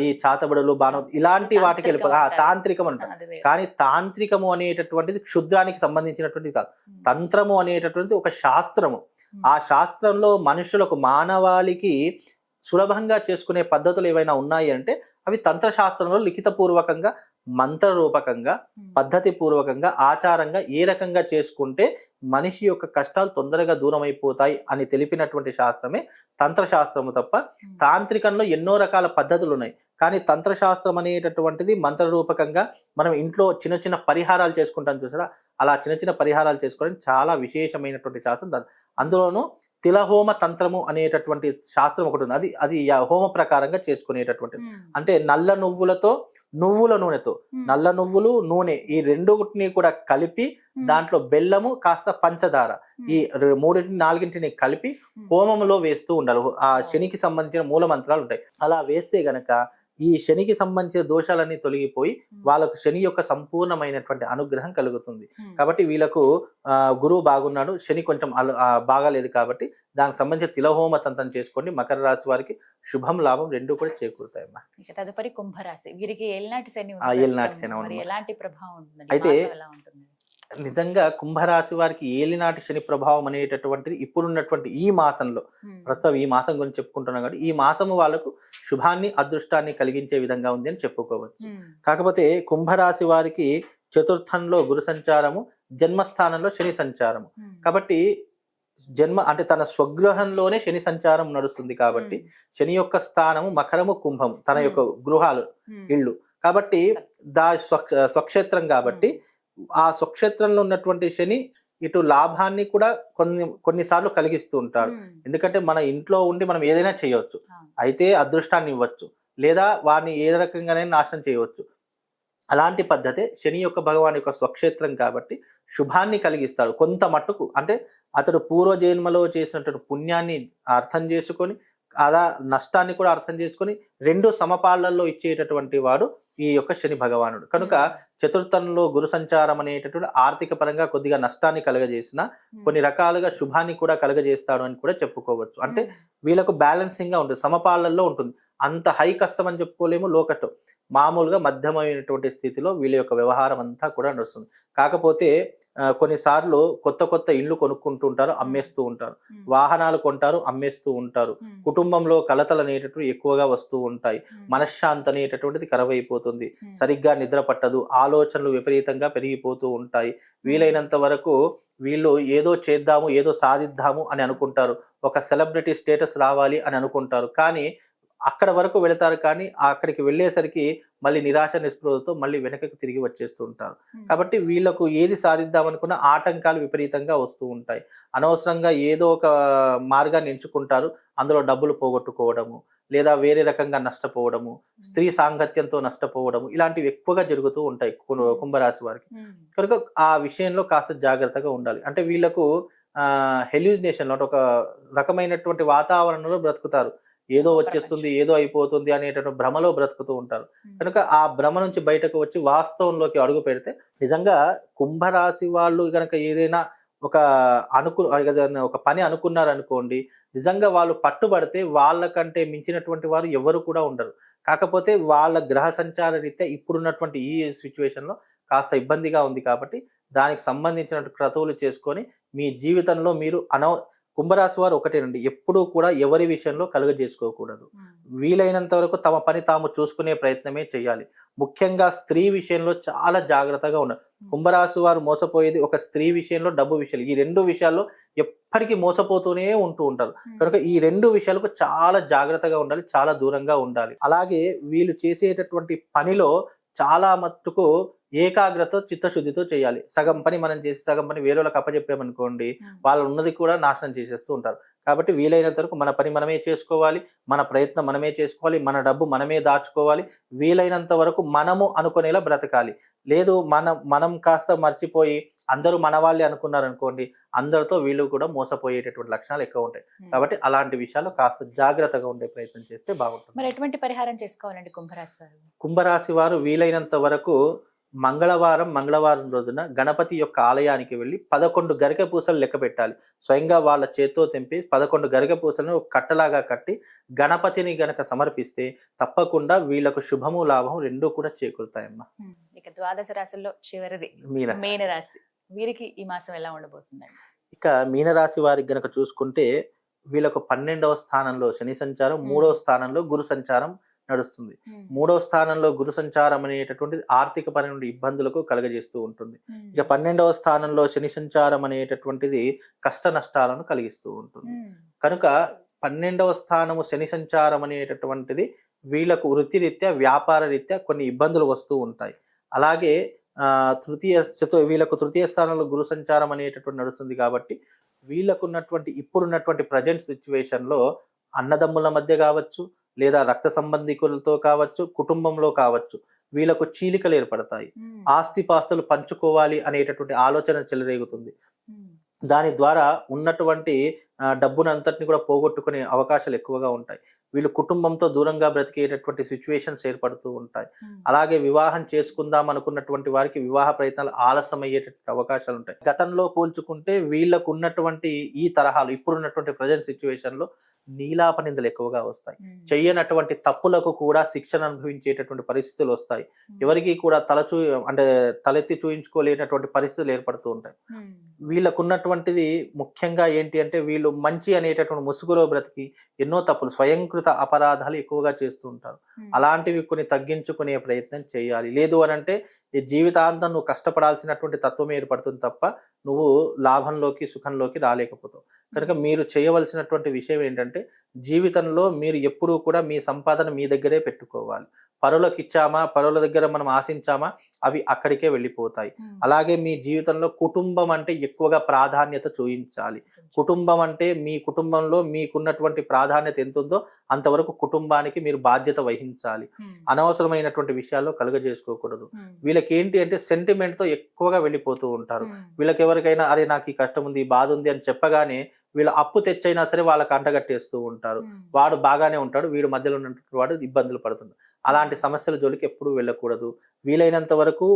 C: ఈ చాతబడులు, బాణం ఇలాంటి వాటికి వెళ్ళిపోతుంది, తాంత్రికం అంటారు. కానీ తాంత్రికము అనేటటువంటిది క్షుద్రానికి సంబంధించినటువంటిది కాదు. తంత్రము అనేటటువంటిది ఒక శాస్త్రము. ఆ శాస్త్రంలో మనుషులకు, మానవాళికి సులభంగా చేసుకునే పద్ధతులు ఏవైనా ఉన్నాయి అంటే అవి తంత్రశాస్త్రంలో లిఖితపూర్వకంగా, మంత్రరూపకంగా, పద్ధతి పూర్వకంగా, ఆచారంగా ఏ రకంగా చేసుకుంటే మనిషి యొక్క కష్టాలు తొందరగా దూరం అయిపోతాయి అని తెలిపినటువంటి శాస్త్రమే తంత్రశాస్త్రము తప్ప తాంత్రికంలో ఎన్నో రకాల పద్ధతులు ఉన్నాయి. కానీ తంత్రశాస్త్రం అనేటటువంటిది మంత్రరూపకంగా మనం ఇంట్లో చిన్న చిన్న పరిహారాలు చేసుకుంటాం చూసారా, అలా చిన్న చిన్న పరిహారాలు చేసుకోవడం చాలా విశేషమైనటువంటి శాస్త్రం. అందులోనూ తిలహోమ తంత్రము అనేటటువంటి శాస్త్రం ఒకటి ఉంది. అది హోమ ప్రకారంగా చేసుకునేటటువంటిది. అంటే నల్ల నువ్వులతో, నువ్వుల నూనెతో, నల్ల నువ్వులు, నూనె ఈ రెండుని కూడా కలిపి దాంట్లో బెల్లము కాస్త పంచదార ఈ 3-4 కలిపి హోమంలో వేస్తూ ఉండాలి. ఆ శనికి సంబంధించిన మూల మంత్రాలు ఉంటాయి. అలా వేస్తే గనక ఈ శనికి సంబంధించిన దోషాలన్నీ తొలగిపోయి వాళ్ళకు శని యొక్క సంపూర్ణమైనటువంటి అనుగ్రహం కలుగుతుంది. కాబట్టి వీళ్ళకు గురువు బాగున్నాడు, శని కొంచెం బాగాలేదు కాబట్టి దానికి సంబంధించిన తిలహోమ తంత్రం చేసుకోండి. మకర రాశి వారికి శుభం, లాభం రెండు కూడా చేకూరుతాయమ్మా.
B: తదుపరి కుంభరాశి, వీరికి ఏలినాటి శని ఎలాంటి ప్రభావం ఉంటుంది?
C: అయితే నిజంగా కుంభరాశి వారికి ఏలినాటి శని ప్రభావం అనేటటువంటిది ఇప్పుడున్నటువంటి ఈ మాసంలో, ప్రస్తుతం ఈ మాసం గురించి చెప్పుకుంటున్నాం కాబట్టి ఈ మాసము వాళ్ళకు శుభాన్ని, అదృష్టాన్ని కలిగించే విధంగా ఉంది అని చెప్పుకోవచ్చు. కాకపోతే కుంభరాశి వారికి చతుర్థంలో గురు సంచారము, జన్మస్థానంలో శని సంచారము. కాబట్టి అంటే తన స్వగృహంలోనే శని సంచారం నడుస్తుంది కాబట్టి శని యొక్క స్థానము మకరము, కుంభము తన యొక్క గృహాలు, ఇళ్ళు కాబట్టి స్వక్షేత్రం కాబట్టి ఆ స్వక్షేత్రంలో ఉన్నటువంటి శని ఇటు లాభాన్ని కూడా కొన్నిసార్లు కలిగిస్తూ ఉంటాడు. ఎందుకంటే మన ఇంట్లో ఉండి మనం ఏదైనా చేయవచ్చు, అయితే అదృష్టాన్ని ఇవ్వచ్చు, లేదా వారిని ఏ రకంగానైనా నాశనం చేయవచ్చు. అలాంటి పద్ధతే శని యొక్క భగవాన్ యొక్క స్వక్షేత్రం కాబట్టి శుభాన్ని కలిగిస్తాడు కొంత మట్టుకు. అంటే అతడు పూర్వజన్మలో చేసినటువంటి పుణ్యాన్ని అర్థం చేసుకొని, అలా నష్టాన్ని కూడా అర్థం చేసుకొని రెండు సమపాళ్లలో ఇచ్చేటటువంటి వాడు ఈ యొక్క శని భగవానుడు. కనుక చతుర్థంలో గురు సంచారం అనేటటువంటి ఆర్థిక పరంగా కొద్దిగా నష్టాన్ని కలగజేసిన కొన్ని రకాలుగా శుభాన్ని కూడా కలగజేస్తాడు అని కూడా చెప్పుకోవచ్చు. అంటే వీళ్ళకు బ్యాలెన్సింగ్ గా ఉంటుంది, సమపాళ్లలో ఉంటుంది. అంత హై కష్టం అని చెప్పుకోలేము, లో కష్టం, మామూలుగా మధ్యమైనటువంటి స్థితిలో వీళ్ళ యొక్క వ్యవహారం అంతా కూడా నడుస్తుంది. కాకపోతే కొన్నిసార్లు కొత్త ఇళ్ళు కొనుక్కుంటూ ఉంటారు, అమ్మేస్తూ ఉంటారు, వాహనాలు కొంటారు, అమ్మేస్తూ ఉంటారు, కుటుంబంలో కలతలు అనేటటువంటి ఎక్కువగా వస్తూ ఉంటాయి, మనశ్శాంతి అనేటటువంటిది కరవైపోతుంది, సరిగ్గా నిద్ర పట్టదు, ఆలోచనలు విపరీతంగా పెరిగిపోతూ ఉంటాయి. వీలైనంత వరకు వీళ్ళు ఏదో చేద్దాము, ఏదో సాధిద్దాము అని అనుకుంటారు, ఒక సెలబ్రిటీ స్టేటస్ రావాలి అని అనుకుంటారు. కానీ అక్కడ వరకు వెళతారు, కానీ అక్కడికి వెళ్ళేసరికి మళ్ళీ నిరాశ నిస్పృహతో మళ్ళీ వెనకకు తిరిగి వచ్చేస్తూ ఉంటారు. కాబట్టి వీళ్ళకు ఏది సాధిద్దామనుకున్న ఆటంకాలు విపరీతంగా వస్తూ ఉంటాయి. అనవసరంగా ఏదో ఒక మార్గాన్ని ఎంచుకుంటారు, అందులో డబ్బులు పోగొట్టుకోవడము, లేదా వేరే రకంగా నష్టపోవడము, స్త్రీ సాంగత్యంతో నష్టపోవడము, ఇలాంటివి ఎక్కువగా జరుగుతూ ఉంటాయి కుంభరాశి వారికి. కనుక ఆ విషయంలో కాస్త జాగ్రత్తగా ఉండాలి. అంటే వీళ్ళకు హెల్యూజినేషన్ అంటే ఒక రకమైనటువంటి వాతావరణంలో బ్రతుకుతారు, ఏదో వచ్చేస్తుంది, ఏదో అయిపోతుంది అనేటటువంటి భ్రమలో బ్రతుకుతూ ఉంటారు. కనుక ఆ భ్రమ నుంచి బయటకు వచ్చి వాస్తవంలోకి అడుగు పెడితే నిజంగా కుంభరాశి వాళ్ళు కనుక ఏదైనా ఒక పని అనుకున్నారనుకోండి, నిజంగా వాళ్ళు పట్టుబడితే వాళ్ళకంటే మించినటువంటి వారు ఎవరు కూడా ఉండరు. కాకపోతే వాళ్ళ గ్రహ సంచార రీత్యా ఇప్పుడున్నటువంటి ఈ సిచ్యువేషన్లో కాస్త ఇబ్బందిగా ఉంది కాబట్టి దానికి సంబంధించిన క్రతువులు చేసుకొని మీ జీవితంలో మీరు కుంభరాశి వారు ఒకటేనండి, ఎప్పుడూ కూడా ఎవరి విషయంలో కలుగజేసుకోకూడదు. వీలైనంత వరకు తమ పని తాము చూసుకునే ప్రయత్నమే చేయాలి. ముఖ్యంగా స్త్రీ విషయంలో చాలా జాగ్రత్తగా ఉండాలి. కుంభరాశి వారు మోసపోయేది ఒక స్త్రీ విషయంలో, డబ్బు విషయాలు, ఈ రెండు విషయాల్లో ఎప్పటికీ మోసపోతూనే ఉంటూ ఉంటారు. కనుక ఈ రెండు విషయాలకు చాలా జాగ్రత్తగా ఉండాలి, చాలా దూరంగా ఉండాలి. అలాగే వీళ్ళు చేసేటటువంటి పనిలో చాలా మట్టుకు ఏకాగ్రత చిత్తశుద్ధితో చేయాలి. సగం పని మనం చేసి సగం పని వేరే వాళ్ళకి అప్పచెప్పామనుకోండి, వాళ్ళు ఉన్నది కూడా నాశనం చేసేస్తూ ఉంటారు. కాబట్టి వీలైనంత వరకు మన పని మనమే చేసుకోవాలి, మన ప్రయత్నం మనమే చేసుకోవాలి, మన డబ్బు మనమే దాచుకోవాలి, వీలైనంత వరకు మనము అనుకునేలా బ్రతకాలి. లేదు మనం కాస్త మర్చిపోయి అందరూ మన వాళ్ళే అనుకున్నారనుకోండి, అందరితో వీళ్ళు కూడా మోసపోయేటటువంటి లక్షణాలు ఎక్కువ ఉంటాయి. కాబట్టి అలాంటి విషయాలు కాస్త జాగ్రత్తగా ఉండే ప్రయత్నం చేస్తే బాగుంటుంది.
B: మరి ఎటువంటి పరిహారం చేసుకోవాలండి కుంభరాశి వారు?
C: కుంభరాశి వారు వీలైనంత వరకు మంగళవారం రోజున గణపతి యొక్క ఆలయానికి వెళ్ళి 11 గరిక పూసలు లెక్క పెట్టాలి. స్వయంగా వాళ్ళ చేత్తో తెంపి 11 గరిక పూసలను ఒక కట్టలాగా కట్టి గణపతిని గనక సమర్పిస్తే తప్పకుండా వీళ్ళకు శుభము లాభం రెండూ కూడా చేకూరుతాయమ్మా.
B: ఇక ద్వాదశ రాశుల్లో చివరిది మీన రాశి, వీరికి ఈ మాసం ఎలా ఉండబోతుందండి?
C: ఇక మీనరాశి వారికి గనక చూసుకుంటే వీళ్ళకు 12వ స్థానంలో శని సంచారం, 3వ స్థానంలో గురు సంచారం నడుస్తుంది. 3వ స్థానంలో గురు సంచారం అనేటటువంటిది ఆర్థిక పరమైన ఇబ్బందులకు కలగజేస్తూ ఉంటుంది. ఇక 12వ స్థానంలో శని సంచారం అనేటటువంటిది కష్ట నష్టాలను కలిగిస్తూ ఉంటుంది. కనుక 12వ స్థానము శని సంచారం అనేటటువంటిది వీళ్ళకు వృత్తిరీత్యా వ్యాపార రీత్యా కొన్ని ఇబ్బందులు వస్తూ ఉంటాయి. అలాగే వీళ్ళకు తృతీయ స్థానంలో గురు సంచారం అనేటటువంటి నడుస్తుంది. కాబట్టి వీళ్ళకున్నటువంటి ఇప్పుడున్నటువంటి ప్రజెంట్ సిచ్యువేషన్ లో అన్నదమ్ముల మధ్య కావచ్చు, లేదా రక్త సంబంధికులతో కావచ్చు, కుటుంబంలో కావచ్చు, వీళ్ళకు చీలికలు ఏర్పడతాయి. ఆస్తిపాస్తులు పంచుకోవాలి అనేటటువంటి ఆలోచన చెలరేగుతుంది. దాని ద్వారా ఉన్నటువంటి డబ్బునంతటిని కూడా పోగొట్టుకునే అవకాశాలు ఎక్కువగా ఉంటాయి. వీళ్ళు కుటుంబంతో దూరంగా బ్రతికేటటువంటి సిచ్యువేషన్స్ ఏర్పడుతూ ఉంటాయి. అలాగే వివాహం చేసుకుందాం అనుకున్నటువంటి వారికి వివాహ ప్రయత్నాలు ఆలస్యం అయ్యేటటువంటి అవకాశాలు ఉంటాయి. గతంలో పోల్చుకుంటే వీళ్ళకు ఉన్నటువంటి ఈ తరహాలు ఇప్పుడున్నటువంటి ప్రజెంట్ సిచ్యువేషన్ లో నీలాప నిందలు ఎక్కువగా వస్తాయి. చెయ్యనటువంటి తప్పులకు కూడా శిక్షణ అనుభవించేటటువంటి పరిస్థితులు వస్తాయి. ఎవరికి కూడా తలెత్తి చూయించుకోలేనటువంటి పరిస్థితులు ఏర్పడుతూ ఉంటాయి. వీళ్ళకున్నటువంటిది ముఖ్యంగా ఏంటి అంటే, వీళ్ళు మంచి అనేటటువంటి ముసుగులో బ్రతికి ఎన్నో తప్పులు, స్వయంకృత అపరాధాలు ఎక్కువగా చేస్తూ ఉంటారు. అలాంటివి కొన్ని తగ్గించుకునే ప్రయత్నం చేయాలి. లేదు అనంటే ఈ జీవితాంతం నువ్వు కష్టపడాల్సినటువంటి తత్వం ఏర్పడుతుంది తప్ప నువ్వు లాభంలోకి సుఖంలోకి రాలేకపోతావు. కనుక మీరు చేయవలసినటువంటి విషయం ఏంటంటే, జీవితంలో మీరు ఎప్పుడూ కూడా మీ సంపాదన మీ దగ్గరే పెట్టుకోవాలి. పరులకు ఇచ్చామా, పరుల దగ్గర మనం ఆశించామా, అవి అక్కడికే వెళ్ళిపోతాయి. అలాగే మీ జీవితంలో కుటుంబం అంటే ఎక్కువగా ప్రాధాన్యత చూపించాలి. కుటుంబం అంటే మీ కుటుంబంలో మీకున్నటువంటి ప్రాధాన్యత ఎంత ఉందో అంతవరకు కుటుంబానికి మీరు బాధ్యత వహించాలి. అనవసరమైనటువంటి విషయాల్లో కలుగజేసుకోకూడదు. వీళ్ళకి ఏంటి అంటే సెంటిమెంట్ తో ఎక్కువగా వెళ్ళిపోతూ ఉంటారు. వీళ్ళకి ఎవరికైనా అరే నాకు ఈ కష్టం ఉంది, ఈ బాధ ఉంది అని చెప్పగానే వీళ్ళు అప్పు తెచ్చైనా సరే వాళ్ళకి అంటగట్టేస్తూ ఉంటారు. వాడు బాగానే ఉంటాడు, వీడు మధ్యలో ఉన్నటువంటి వాడు ఇబ్బందులు పడుతున్నాడు. అలాంటి సమస్యల జోలికి ఎప్పుడు వెళ్ళకూడదు. వీలైనంత వరకు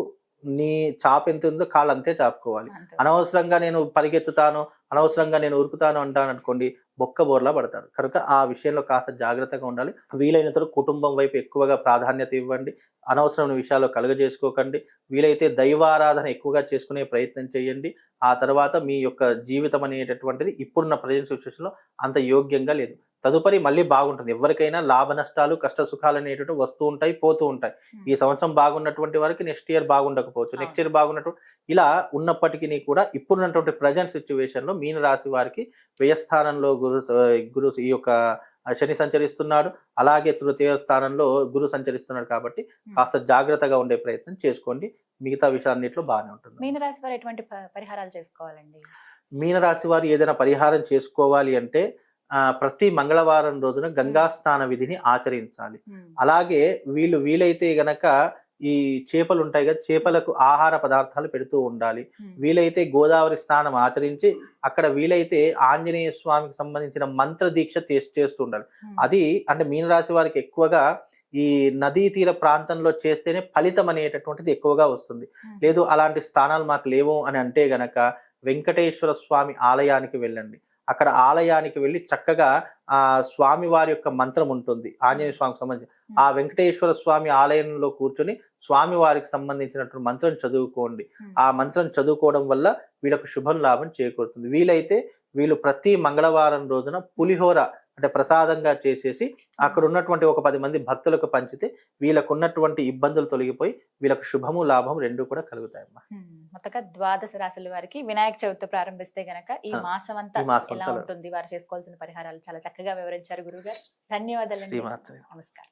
C: నీ చాప ఎంత ఉందో కాళ్ళు అంతే చాపుకోవాలి. అనవసరంగా నేను పరిగెత్తుతాను, అనవసరంగా నేను ఉరుకుతాను అంటాను అనుకోండి, బొక్క బోర్లా పడతాడు. కనుక ఆ విషయంలో కాస్త జాగ్రత్తగా ఉండాలి. వీలైనంత కుటుంబం వైపు ఎక్కువగా ప్రాధాన్యత ఇవ్వండి. అనవసరమైన విషయాల్లో కలుగజేసుకోకండి. వీలైతే దైవారాధన ఎక్కువగా చేసుకునే ప్రయత్నం చేయండి. ఆ తర్వాత మీ యొక్క జీవితం అనేటటువంటిది ఇప్పుడున్న ప్రజెంట్ సిచ్యువేషన్ లో అంత యోగ్యంగా లేదు. తదుపరి మళ్ళీ బాగుంటుంది. ఎవరికైనా లాభ నష్టాలు కష్ట సుఖాలు అనేటువంటి వస్తూ ఉంటాయి, పోతూ ఉంటాయి. ఈ సంవత్సరం బాగున్నటువంటి వారికి నెక్స్ట్ ఇయర్ బాగుండకపోవచ్చు, నెక్స్ట్ ఇయర్ బాగున్నటువంటి ఇలా ఉన్నప్పటికీ కూడా ఇప్పుడున్నటువంటి ప్రజెంట్ సిచ్యువేషన్ లో మీన రాశి వారికి వ్యయస్థానంలో గురు ఈ యొక్క శని సంచరిస్తున్నాడు. అలాగే తృతీయ స్థానంలో గురు సంచరిస్తున్నాడు. కాబట్టి కాస్త జాగ్రత్తగా ఉండే ప్రయత్నం చేసుకోండి. మిగతా విషయాలన్నింటిలో బాగానే ఉంటుంది.
B: మీనరాశి వారు ఎటువంటి పరిహారాలు చేసుకోవాలండి?
C: మీనరాశి వారు ఏదైనా పరిహారం చేసుకోవాలి అంటే ప్రతి మంగళవారం రోజున గంగా స్నాన విధిని ఆచరించాలి. అలాగే వీలైతే గనక ఈ చేపలు ఉంటాయి కదా, చేపలకు ఆహార పదార్థాలు పెడుతూ ఉండాలి. వీలైతే గోదావరి స్నానం ఆచరించి అక్కడ వీలైతే ఆంజనేయ స్వామికి సంబంధించిన మంత్ర దీక్ష చేస్తూ ఉండాలి. అది అంటే మీనరాశి వారికి ఎక్కువగా ఈ నదీ తీర ప్రాంతంలో చేస్తేనే ఫలితం అనేటటువంటిది ఎక్కువగా వస్తుంది. లేదు అలాంటి స్థానాలు మాకు లేవు అని అంటే గనక వెంకటేశ్వర స్వామి ఆలయానికి వెళ్ళండి. అక్కడ ఆలయానికి వెళ్ళి చక్కగా ఆ స్వామి వారి యొక్క మంత్రం ఉంటుంది, ఆంజనేయ స్వామికి సంబంధించి ఆ వెంకటేశ్వర స్వామి ఆలయంలో కూర్చొని స్వామి వారికి సంబంధించినటువంటి మంత్రం చదువుకోండి. ఆ మంత్రం చదువుకోవడం వల్ల వీళ్ళకు శుభం లాభం చేకూరుతుంది. వీలైతే వీళ్ళు ప్రతి మంగళవారం రోజున పులిహోర అంటే ప్రసాదంగా చేసేసి అక్కడ ఉన్నటువంటి ఒక 10 మంది భక్తులకు పంచితే వీళ్ళకు ఉన్నటువంటి ఇబ్బందులు తొలగిపోయి వీళ్ళకు శుభము లాభం రెండు కూడా కలుగుతాయమ్మా.
B: మొత్తగా ద్వాదశ రాశుల వారికి వినాయక చవితి ప్రారంభిస్తే గనక ఈ మాసం అంతా ఎలా ఉంటుంది, వారు చేసుకోవాల్సిన పరిహారాలు చాలా చక్కగా వివరించారు గురుగారు. ధన్యవాదాలు. నమస్కారం.